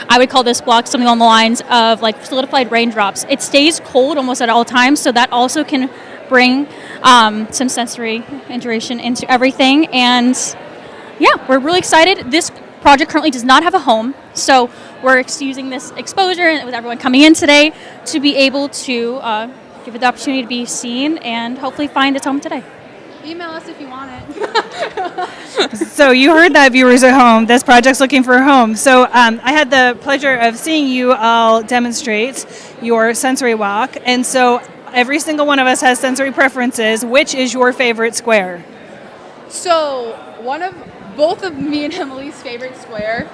S: I would call this block something along the lines of like solidified raindrops. It stays cold almost at all times, so that also can bring some sensory integration into everything. And yeah, we're really excited. This project currently does not have a home, so we're using this exposure and with everyone coming in today to be able to give it the opportunity to be seen and hopefully find its home today.
F: Email us if you want it.
L: So you heard that, viewers at home. This project's looking for a home. So I had the pleasure of seeing you all demonstrate your sensory walk. And so every single one of us has sensory preferences. Which is your favorite square?
F: So both of me and Emily's favorite square.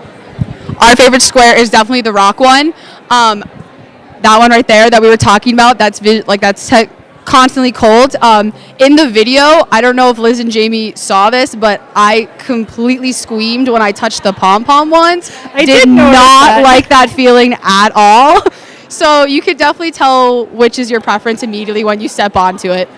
F: Our favorite square is definitely the rock one. That one right there that we were talking about, that's constantly cold. In the video, I don't know if Liz and Jamie saw this, but I completely screamed when I touched the pom-pom ones. I did not like that feeling at all. So you could definitely tell which is your preference immediately when you step onto it.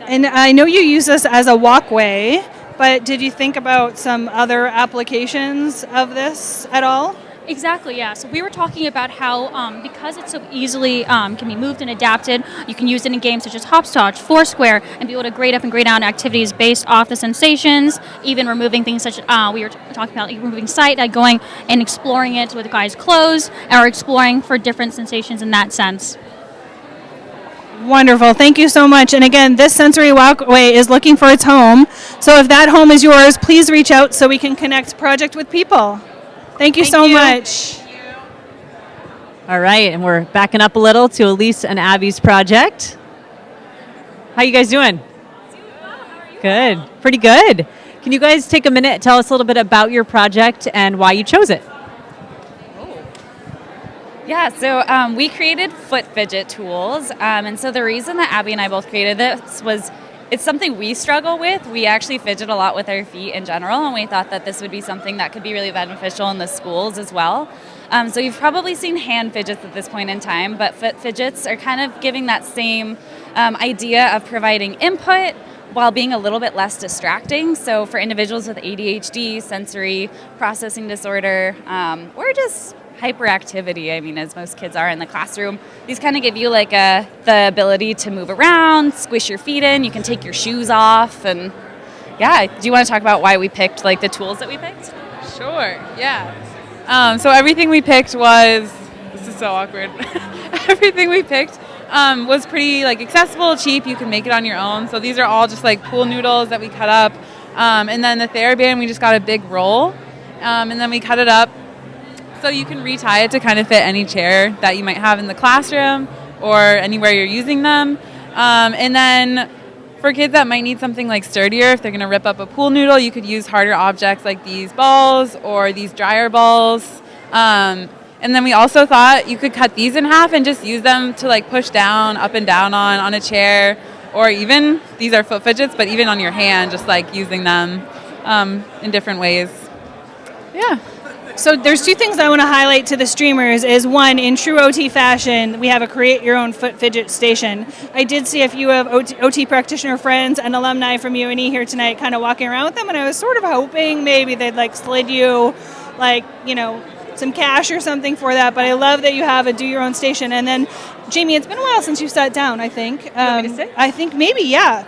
L: And I know you use this as a walkway, but did you think about some other applications of this at all?
S: Exactly, yeah. So we were talking about how because it's so easily can be moved and adapted, you can use it in games such as hopscotch, foursquare, and be able to grade up and grade down activities based off the sensations, even removing things such we were talking about like removing sight, like going and exploring it with eyes closed, or exploring for different sensations in that sense.
L: Wonderful. Thank you so much. And again, this sensory walkway is looking for its home. So if that home is yours, please reach out so we can connect project with people. Thank you so much.
H: All right, and we're backing up a little to Elise and Abby's project. How you guys doing? Good. Pretty good. Can you guys take a minute and tell us a little bit about your project and why you chose it?
C: Yeah, so we created foot fidget tools. And so the reason that Abby and I both created this was it's something we struggle with. We actually fidget a lot with our feet in general, and we thought that this would be something that could be really beneficial in the schools as well. So you've probably seen hand fidgets at this point in time, but foot fidgets are kind of giving that same idea of providing input while being a little bit less distracting. So for individuals with ADHD, sensory processing disorder, or just hyperactivity, I mean, as most kids are in the classroom, these kind of give you like the ability to move around, squish your feet in, you can take your shoes off, and yeah. Do you want to talk about why we picked like the tools that we picked?
T: Sure, yeah. So everything we picked was, this is so awkward, everything we picked was pretty like accessible, cheap, you can make it on your own. So these are all just like pool noodles that we cut up, and then the TheraBand, we just got a big roll, and then we cut it up so you can retie it to kind of fit any chair that you might have in the classroom or anywhere you're using them. And then for kids that might need something like sturdier, if they're going to rip up a pool noodle, you could use harder objects like these balls or these dryer balls. And then we also thought you could cut these in half and just use them to like push down, up and down on a chair, or even, these are foot fidgets, but even on your hand, just like using them in different ways. Yeah.
L: So there's two things I want to highlight to the streamers is one, in true OT fashion, we have a create your own foot fidget station. I did see a few of OT practitioner friends and alumni from UNE here tonight kind of walking around with them, and I was sort of hoping maybe they'd like slid you like, you know, some cash or something for that, but I love that you have a do your own station. And then Jamie, it's been a while since you sat down, I think.
C: You want me to sit?
L: I think maybe, yeah.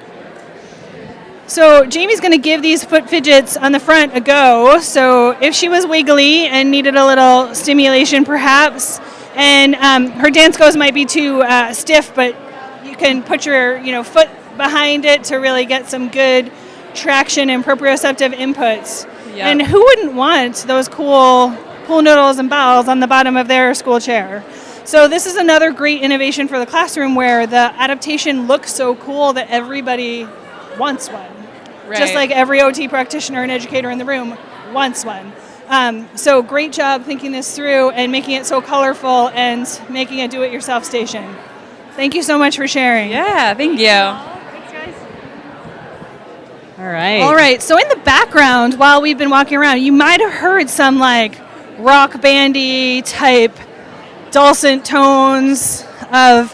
L: So Jamie's going to give these foot fidgets on the front a go. So if she was wiggly and needed a little stimulation perhaps, and her dance goes might be too stiff, but you can put your foot behind it to really get some good traction and proprioceptive inputs.
T: Yep.
L: And who wouldn't want those cool pool noodles and balls on the bottom of their school chair? So this is another great innovation for the classroom where the adaptation looks so cool that everybody wants one.
T: Right.
L: Just like every OT practitioner and educator in the room wants one. So great job thinking this through and making it so colorful and making a do-it-yourself station. Thank you so much for sharing.
T: Yeah, thank you.
L: Thanks, guys.
H: All right.
L: All right, so in the background, while we've been walking around, you might have heard some like rock bandy type dulcet tones of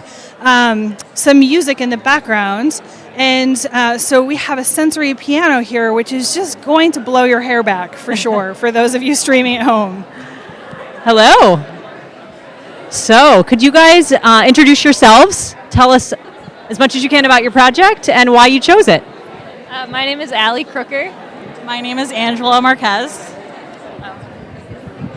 L: some music in the background. And so we have a sensory piano here, which is just going to blow your hair back for sure, for those of you streaming at home.
H: Hello. So, could you guys introduce yourselves? Tell us as much as you can about your project and why you chose it.
V: My name is Allie Crooker.
W: My name is Angela Marquez.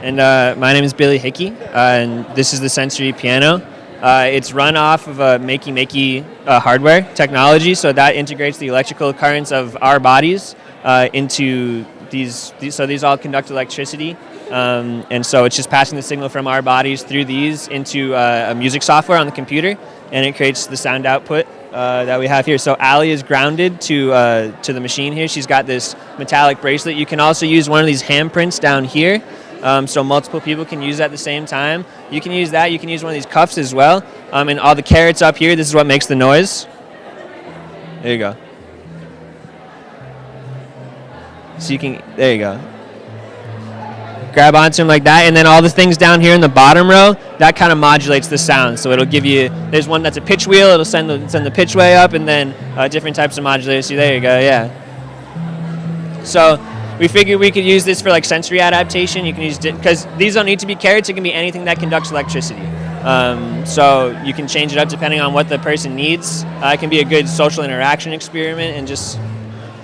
Y: And my name is Billy Hickey, and this is the sensory piano. It's run off of a makey hardware technology, so that integrates the electrical currents of our bodies into these. So these all conduct electricity, and so it's just passing the signal from our bodies through these into a music software on the computer, and it creates the sound output that we have here. So Allie is grounded to the machine here. She's got this metallic bracelet. You can also use one of these handprints down here. So multiple people can use at the same time. You can use that. You can use one of these cuffs as well. And all the carrots up here, this is what makes the noise. There you go. So you can, there you go. Grab onto them like that, and then all the things down here in the bottom row, that kind of modulates the sound. So it'll give you, there's one that's a pitch wheel, it'll send the pitch way up, and then different types of modulators. See, there you go, yeah. So we figured we could use this for like sensory adaptation. You can use it because these don't need to be carrots. It can be anything that conducts electricity. So you can change it up depending on what the person needs. It can be a good social interaction experiment, and just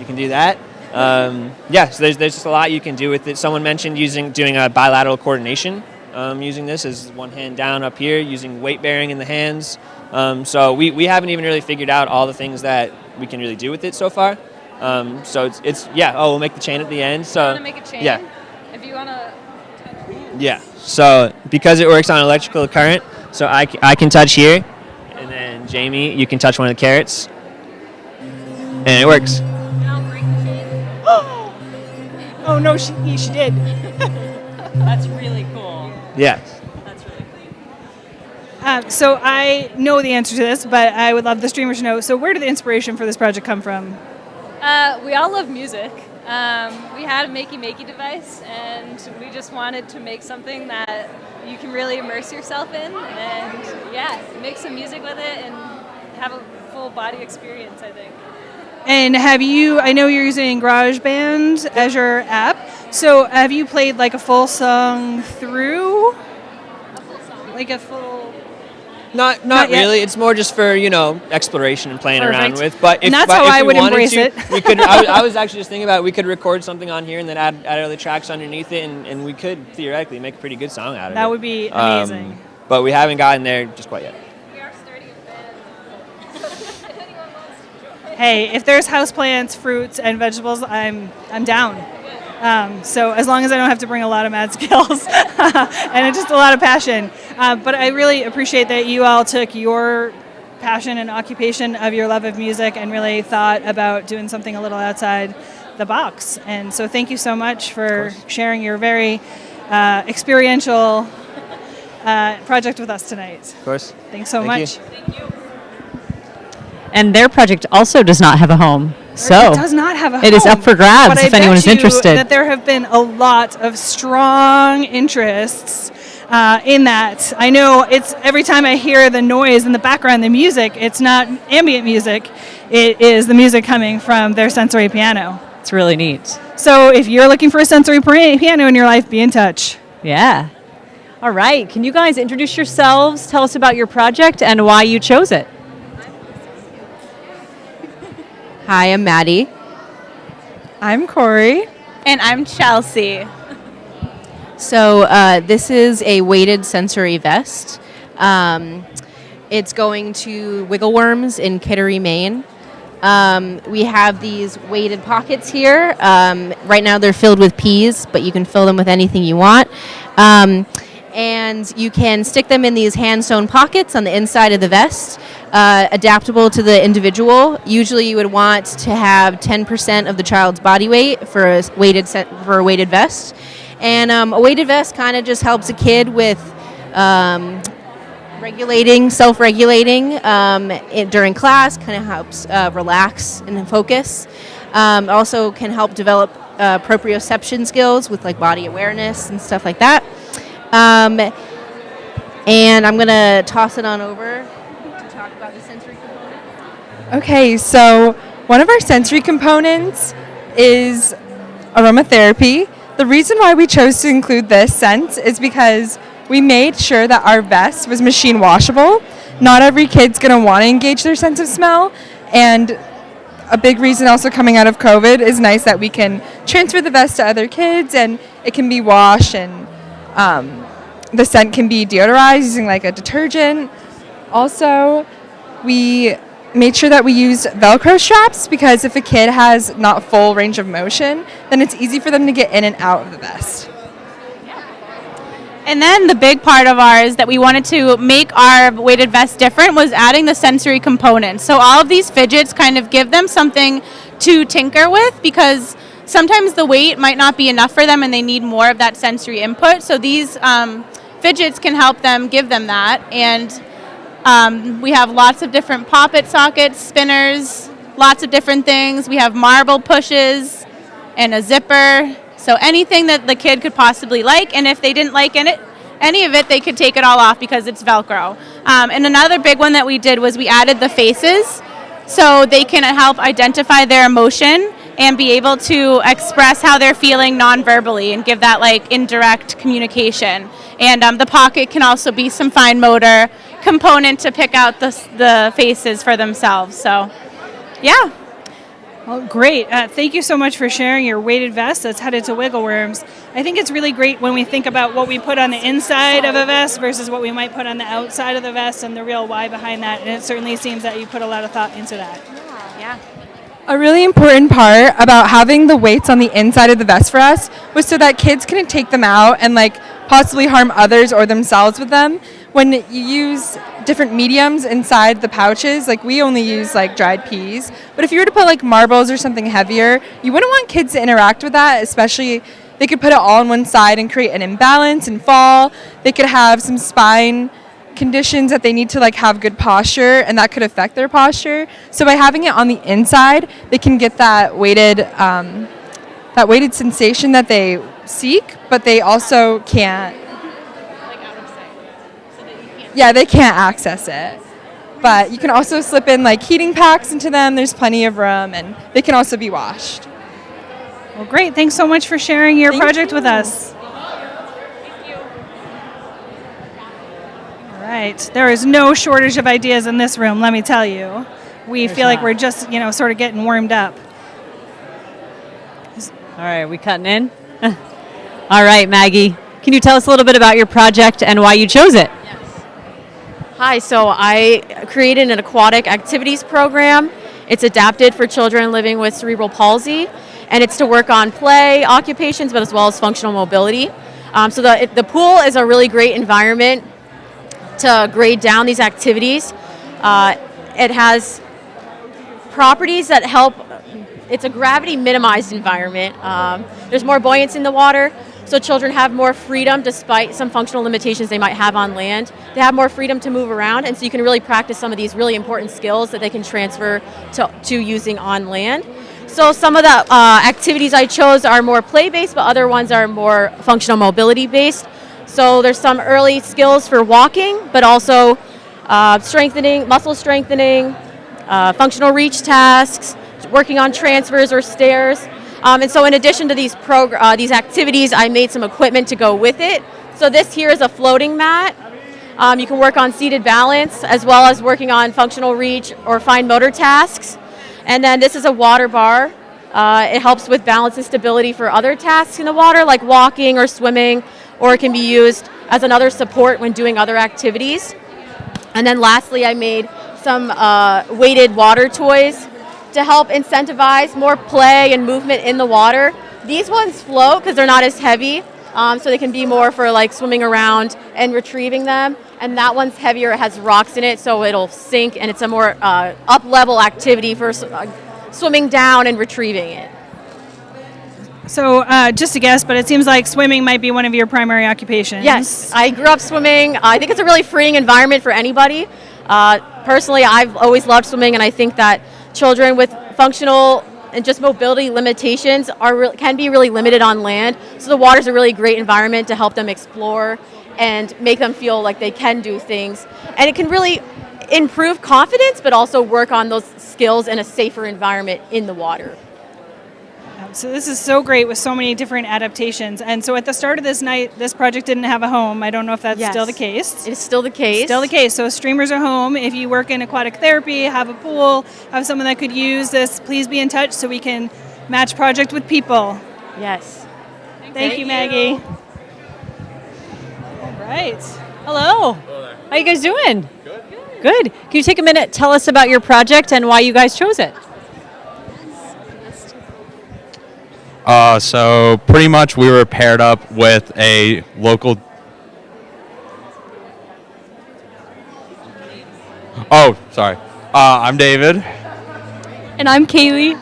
Y: you can do that. Yeah, so there's just a lot you can do with it. Someone mentioned doing a bilateral coordination using this as one hand down up here, using weight bearing in the hands. So we haven't even really figured out all the things that we can really do with it so far. So it's we'll make the chain at the end. So
A: You want to make a chain?
Y: yeah.
A: If you want to.
Y: Yeah. So because it works on electrical current, so I can touch here, and then Jamie, you can touch one of the carrots, and it works.
L: Oh no, she did.
H: That's really cool.
Y: Yeah.
L: So I know the answer to this, but I would love the streamers to know. So where did the inspiration for this project come from?
A: We all love music. We had a makey device, and we just wanted to make something that you can really immerse yourself in, and make some music with it and have a full body experience, I think.
L: And I know you're using GarageBand as your app, so have you played like a full song through? Like a full...
Y: Not
L: Not yet.
Y: really. It's more just for exploration and playing around
L: Perfect.
Y: with. But
L: And that's how I would embrace it.
Y: We could. I was actually just thinking about we could record something on here and then add other tracks underneath it, and we could theoretically make a pretty good song out of it.
L: That would be amazing.
Y: But we haven't gotten there just quite yet.
L: Hey, if there's houseplants, fruits, and vegetables, I'm down. So as long as I don't have to bring a lot of mad skills and just a lot of passion. But I really appreciate that you all took your passion and occupation of your love of music and really thought about doing something a little outside the box. And so thank you so much for sharing your very experiential project with us tonight.
Y: Of course.
L: Thanks so much.
H: And their project also does not have a home. So
L: It does not have a home.
H: It is up for grabs
L: But
H: if
L: I
H: anyone is
L: bet you
H: interested.
L: that there have been a lot of strong interests in that. I know it's every time I hear the noise in the background, the music, it's not ambient music. It is the music coming from their sensory piano.
H: It's really neat.
L: So if you're looking for a sensory piano in your life, be in touch.
H: Yeah. All right. Can you guys introduce yourselves? Tell us about your project and why you chose it.
B: Hi, I'm Maddie. I'm Corey.
J: And I'm Chelsea.
B: So this is a weighted sensory vest. It's going to Wiggle Worms in Kittery, Maine. We have these weighted pockets here. Right now they're filled with peas, but you can fill them with anything you want. And you can stick them in these hand-sewn pockets on the inside of the vest, adaptable to the individual. Usually you would want to have 10% of the child's body weight for a weighted vest. And a weighted vest kind of just helps a kid with self-regulating during class, kind of helps relax and focus. Also can help develop proprioception skills with like body awareness and stuff like that. And I'm going to toss it on over to talk about the sensory components.
J: Okay, so one of our sensory components is aromatherapy. The reason why we chose to include this scent is because we made sure that our vest was machine washable. Not every kid's going to want to engage their sense of smell, and a big reason also coming out of COVID is nice that we can transfer the vest to other kids and it can be washed, and the scent can be deodorized using like a detergent. Also, we made sure that we used Velcro straps because if a kid has not full range of motion, then it's easy for them to get in and out of the vest. And then the big part of ours that we wanted to make our weighted vest different was adding the sensory components. So all of these fidgets kind of give them something to tinker with because sometimes the weight might not be enough for them and they need more of that sensory input. So these fidgets can help them give them that. And we have lots of different poppet sockets, spinners, lots of different things. We have marble pushes and a zipper. So anything that the kid could possibly like, and if they didn't like any of it, they could take it all off because it's Velcro. And another big one that we did was we added the faces so they can help identify their emotion and be able to express how they're feeling non-verbally and give that like indirect communication. And the pocket can also be some fine motor component to pick out the faces for themselves. So, yeah.
L: Well, great. Thank you so much for sharing your weighted vest that's headed to Wiggle Worms. I think it's really great when we think about what we put on the inside of a vest versus what we might put on the outside of the vest and the real why behind that. And it certainly seems that you put a lot of thought into that.
N: Yeah.
I: A really important part about having the weights on the inside of the vest for us was so that kids couldn't take them out and possibly harm others or themselves with them. When you use different mediums inside the pouches, we only use dried peas, but if you were to put marbles or something heavier, you wouldn't want kids to interact with that, especially they could put it all on one side and create an imbalance and fall. They could have some spine conditions that they need to have good posture, and that could affect their posture. So by having it on the inside, they can get that weighted sensation that they seek, but they also can't. Yeah, they can't access it. But you can also slip in heating packs into them. There's plenty of room, and they can also be washed.
L: Well, great. Thanks so much for sharing your project with us. All right. There is no shortage of ideas in this room, let me tell you. We feel like we're just, sort of getting warmed up.
H: All right, we cutting in? All right, Maggie, can you tell us a little bit about your project and why you chose it?
K: Hi, so I created an aquatic activities program. It's adapted for children living with cerebral palsy, and it's to work on play, occupations, but as well as functional mobility. So the pool is a really great environment to grade down these activities. It has properties that help. It's a gravity minimized environment. There's more buoyancy in the water, so children have more freedom despite some functional limitations they might have on land. They have more freedom to move around, and so you can really practice some of these really important skills that they can transfer to using on land. So some of the activities I chose are more play-based, but other ones are more functional mobility-based. So there's some early skills for walking, but also muscle strengthening, functional reach tasks, working on transfers or stairs. And so in addition to these activities, I made some equipment to go with it. So this here is a floating mat. You can work on seated balance as well as working on functional reach or fine motor tasks. And then this is a water bar. It helps with balance and stability for other tasks in the water like walking or swimming, or it can be used as another support when doing other activities. And then lastly, I made some weighted water toys to help incentivize more play and movement in the water. These ones float because they're not as heavy, so they can be more for swimming around and retrieving them. And that one's heavier, it has rocks in it, so it'll sink, and it's a more up-level activity for swimming down and retrieving it.
L: So just a guess, but it seems like swimming might be one of your primary occupations.
K: Yes, I grew up swimming. I think it's a really freeing environment for anybody. Personally, I've always loved swimming, and I think that children with functional and just mobility limitations can be really limited on land. So the water's a really great environment to help them explore and make them feel like they can do things. And it can really improve confidence, but also work on those skills in a safer environment in the water.
L: So this is so great with so many different adaptations. And so at the start of this night, this project didn't have a home. I don't know if that's still the case.
K: It's still the case.
L: Still the case. So streamers are home. If you work in aquatic therapy, have a pool, have someone that could use this, please be in touch so we can match project with people.
K: Yes.
L: Thank you, Maggie.
H: All right. Hello. How you guys doing? Good. Good. Can you take a minute, tell us about your project and why you guys chose it?
P: So pretty much we were paired up with a local... Oh, sorry. I'm David.
S: And I'm Kaylee.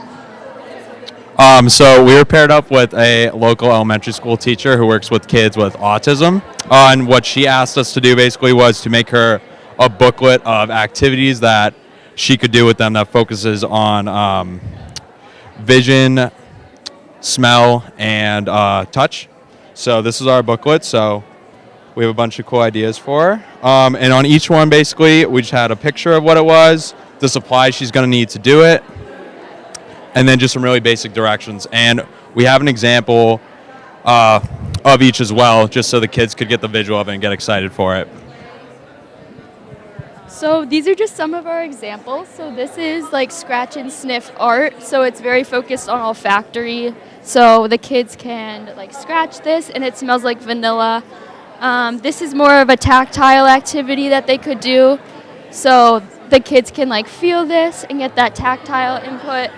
P: So we were paired up with a local elementary school teacher who works with kids with autism. And what she asked us to do basically was to make her a booklet of activities that she could do with them that focuses on vision, smell, and touch. So this is our booklet. So we have a bunch of cool ideas for her. And on each one, basically, we just had a picture of what it was, the supplies she's going to need to do it, and then just some really basic directions. And we have an example of each as well, just so the kids could get the visual of it and get excited for it.
M: So these are just some of our examples. So this is like scratch and sniff art. So it's very focused on olfactory. So the kids can like scratch this and it smells like vanilla. This is more of a tactile activity that they could do. So the kids can like feel this and get that tactile input.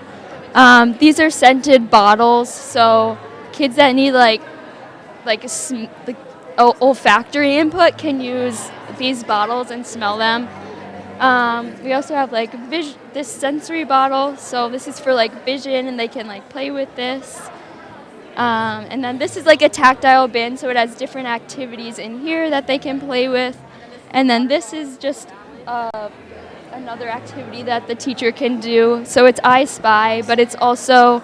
M: These are scented bottles. So kids that need like olfactory input can use these bottles and smell them. We also have like this sensory bottle, so this is for like vision and they can like play with this. And then this is like a tactile bin, so it has different activities in here that they can play with. And then this is just another activity that the teacher can do. So it's I Spy, but it's also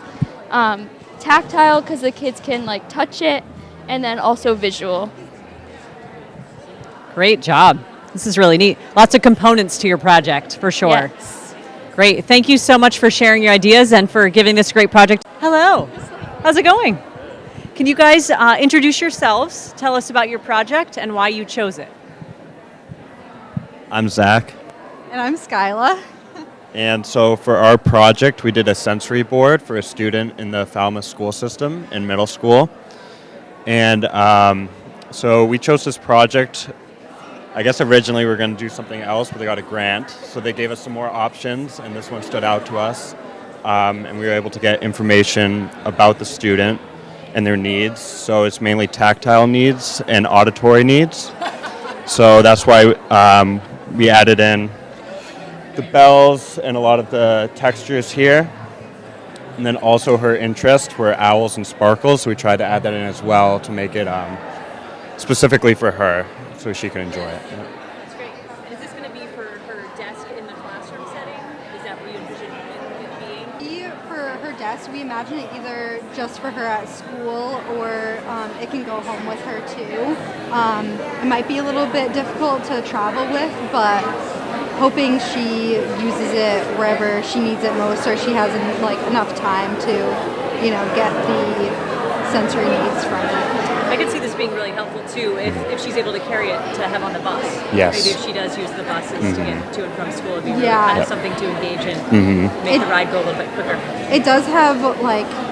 M: tactile because the kids can like touch it, and then also visual.
H: Great job. This is really neat. Lots of components to your project, for sure.
M: Yes.
H: Great. Thank you so much for sharing your ideas and for giving this great project. Hello. How's it going? Can you guys introduce yourselves, tell us about your project and why you chose it?
Q: I'm Zach.
R: And I'm Skyla.
Q: And so for our project, we did a sensory board for a student in the Falmouth school system in middle school. And so we chose this project. I guess originally we were going to do something else, but they got a grant. So they gave us some more options, and this one stood out to us. And we were able to get information about the student and their needs. So it's mainly tactile needs and auditory needs. So that's why we added in the bells and a lot of the textures here. And then also her interests were owls and sparkles, so we tried to add that in as well to make it specifically for her, so she can enjoy it. Yeah.
H: That's great. Is this going to be for her desk in the classroom setting? Is that what you envision it being?
R: For her desk, we imagine it either just for her at school or it can go home with her too. It might be a little bit difficult to travel with, but hoping she uses it wherever she needs it most, or she has enough time to, get the sensory needs from it.
H: I could see this being really helpful too if she's able to carry it to have on the bus.
Q: Yes.
H: Maybe if she does use the buses to get to and from school, it'd be really
R: Yeah.
H: kind of
R: Yep.
H: something to engage in,
Q: Mhm.
H: make the ride go a little bit quicker.
R: It does have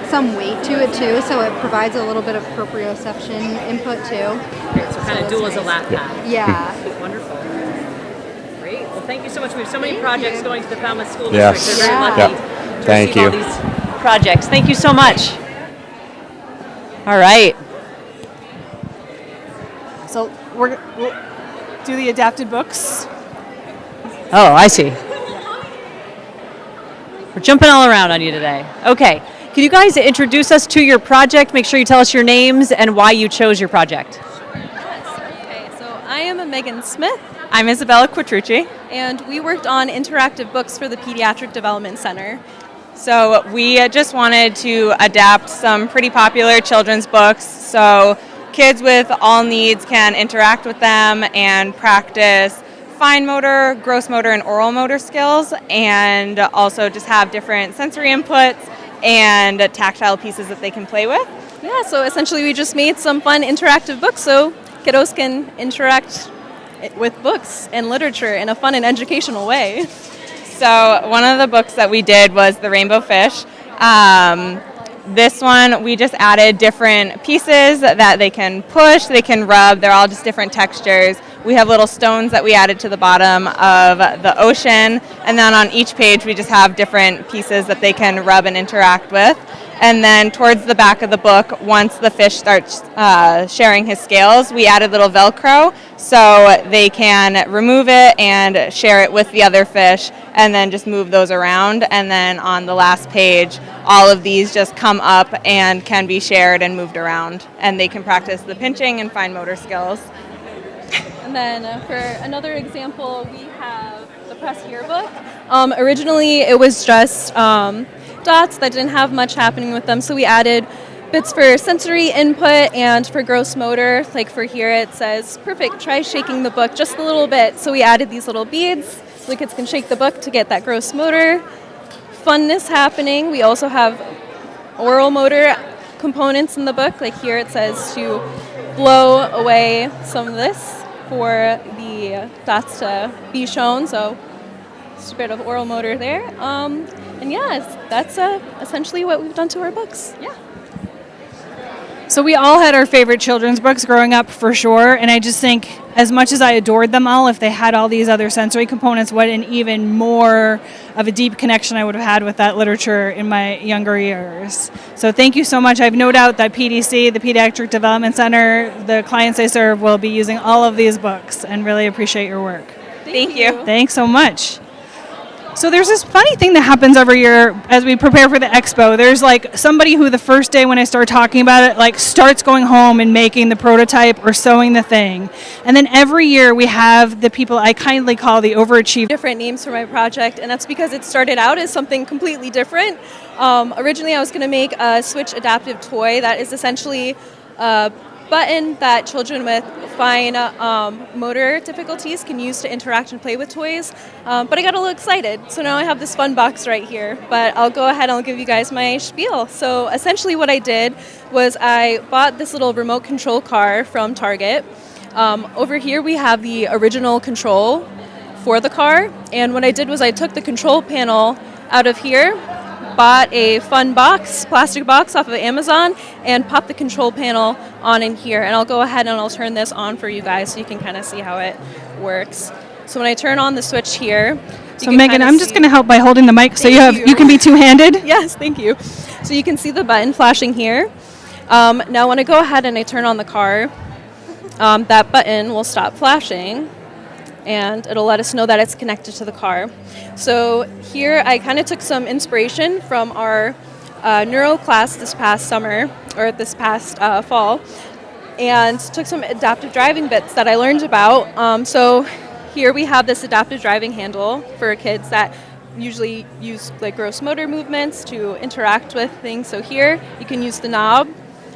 R: some weight to it too, so it provides a little bit of proprioception input too.
H: Okay, so kind of dual as a lap pad.
R: Yeah.
H: Wonderful. Great. Well, thank you so much. We have so many projects going to the Falmouth School
Q: Yes.
H: District. They're very
Q: Yeah.
H: lucky
Q: Yep.
H: to
Q: Thank
H: receive
Q: you.
H: all these projects. Thank you so much. All right.
L: So we'll do the adapted books.
H: Oh, I see. We're jumping all around on you today. Okay. Can you guys introduce us to your project? Make sure you tell us your names and why you chose your project.
U: Okay, so I am Megan Smith.
W: I'm Isabella Quattrucci.
U: And we worked on interactive books for the Pediatric Development Center.
W: So we just wanted to adapt some pretty popular children's books so kids with all needs can interact with them and practice fine motor, gross motor, and oral motor skills, and also just have different sensory inputs and tactile pieces that they can play with.
U: Yeah, so essentially we just made some fun interactive books so kiddos can interact with books and literature in a fun and educational way.
W: So one of the books that we did was The Rainbow Fish. This one, we just added different pieces that they can push, they can rub. They're all just different textures. We have little stones that we added to the bottom of the ocean. And then on each page, we just have different pieces that they can rub and interact with. And then towards the back of the book, once the fish starts sharing his scales, we added little Velcro so they can remove it and share it with the other fish and then just move those around. And then on the last page, all of these just come up and can be shared and moved around. And they can practice the pinching and fine motor skills.
U: And then for another example, we have the press yearbook. Originally, it was just dots that didn't have much happening with them, so we added bits for sensory input and for gross motor. Like for here, it says, perfect, try shaking the book just a little bit. So we added these little beads so the kids can shake the book to get that gross motor funness happening. We also have oral motor components in the book. Like here, it says to blow away some of this for the the dots to be shown. So just a bit of oral motor there. And yeah, that's essentially what we've done to our books. Yeah.
L: So we all had our favorite children's books growing up for sure, and I just think as much as I adored them all, if they had all these other sensory components, what an even more of a deep connection I would have had with that literature in my younger years. So thank you so much. I have no doubt that PDC, the Pediatric Development Center, the clients they serve will be using all of these books, and really appreciate your work.
W: Thank you.
L: Thanks so much. So there's this funny thing that happens every year as we prepare for the expo. There's like somebody who the first day when I start talking about it, like starts going home and making the prototype or sewing the thing. And then every year we have the people I kindly call the overachievers.
U: Different names for my project, and that's because it started out as something completely different. Originally I was going to make a Switch adaptive toy that is essentially a button that children with fine motor difficulties can use to interact and play with toys. But I got a little excited, so now I have this fun box right here. But I'll go ahead and I'll give you guys my spiel. So essentially what I did was I bought this little remote control car from Target. Over here we have the original control for the car, and what I did was I took the control panel out of here, bought a fun box, plastic box off of Amazon, and popped the control panel on in here. And I'll go ahead and I'll turn this on for you guys so you can kind of see how it works. So when I turn on the switch here,
L: So Megan, I'm just going to help by holding the mic so you can be two-handed.
U: Yes, thank you. So you can see the button flashing here. Now when I go ahead and I turn on the car, that button will stop flashing, and it'll let us know that it's connected to the car. So here I kind of took some inspiration from our neuro class this past summer, or this past fall, and took some adaptive driving bits that I learned about. So here we have this adaptive driving handle for kids that usually use like gross motor movements to interact with things. So here you can use the knob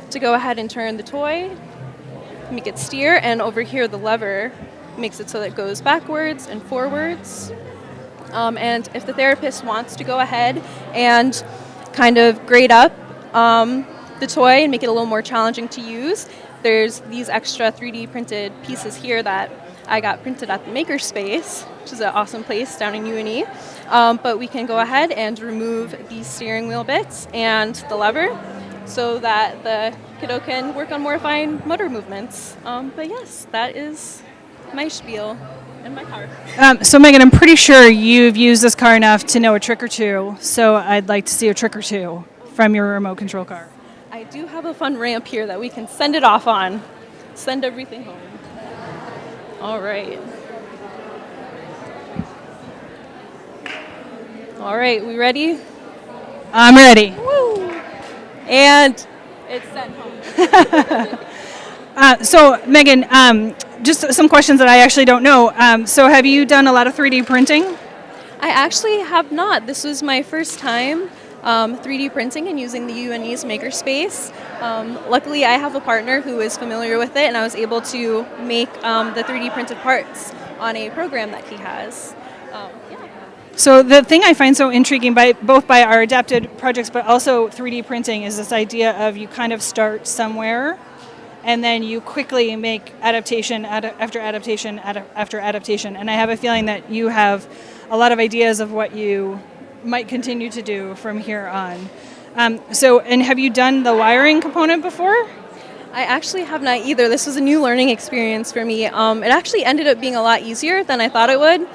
U: to go ahead and turn the toy, make it steer, and over here the lever makes it so that it goes backwards and forwards. And if the therapist wants to go ahead and kind of grade up the toy and make it a little more challenging to use, there's these extra 3D printed pieces here that I got printed at the Makerspace, which is an awesome place down in UNE. But we can go ahead and remove these steering wheel bits and the lever so that the kiddo can work on more fine motor movements. But yes, that is my spiel in my car.
L: So Megan, I'm pretty sure you've used this car enough to know a trick or two, so I'd like to see a trick or two from your remote control car.
U: I do have a fun ramp here that we can send it off on. Send everything home. All right. All right, we ready?
L: I'm ready.
U: Woo! And it's sent home.
L: So Megan, just some questions that I actually don't know. So have you done a lot of 3D printing?
U: I actually have not. This was my first time 3D printing and using the UNE's Makerspace. Luckily, I have a partner who is familiar with it, and I was able to make the 3D printed parts on a program that he has.
L: So the thing I find so intriguing both by our adapted projects but also 3D printing is this idea of you kind of start somewhere and then you quickly make adaptation after adaptation after adaptation. And I have a feeling that you have a lot of ideas of what you might continue to do from here on. And have you done the wiring component before?
U: I actually have not either. This was a new learning experience for me. It actually ended up being a lot easier than I thought it would.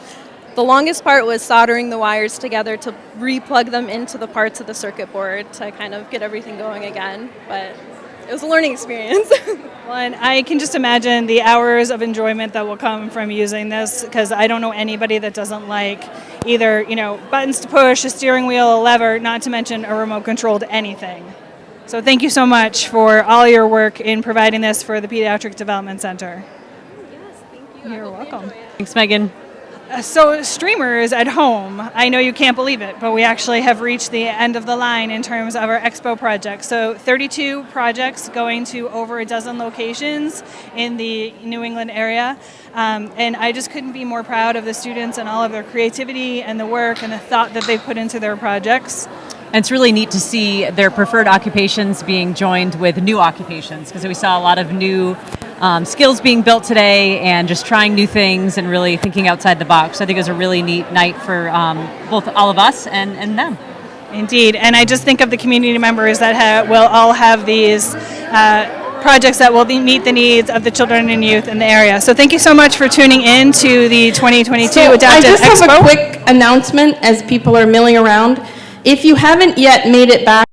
U: The longest part was soldering the wires together to re-plug them into the parts of the circuit board to kind of get everything going again. But it was a learning experience.
L: Well, and I can just imagine the hours of enjoyment that will come from using this, because I don't know anybody that doesn't like either, buttons to push, a steering wheel, a lever, not to mention a remote controlled anything. So thank you so much for all your work in providing this for the Pediatric Development Center.
U: Yes, thank you.
L: You're welcome.
H: Thanks, Megan.
L: So streamers at home, I know you can't believe it, but we actually have reached the end of the line in terms of our Expo project. So 32 projects going to over a dozen locations in the New England area. And I just couldn't be more proud of the students and all of their creativity and the work and the thought that they put into their projects.
H: And it's really neat to see their preferred occupations being joined with new occupations, because we saw a lot of new skills being built today and just trying new things and really thinking outside the box. I think it was a really neat night for both all of us and them.
L: Indeed, and I just think of the community members that will all have these projects that will meet the needs of the children and youth in the area. So thank you so much for tuning in to the 2022
D: So
L: Adaptive
D: I just
L: Expo.
D: have a quick announcement as people are milling around. If you haven't yet made it back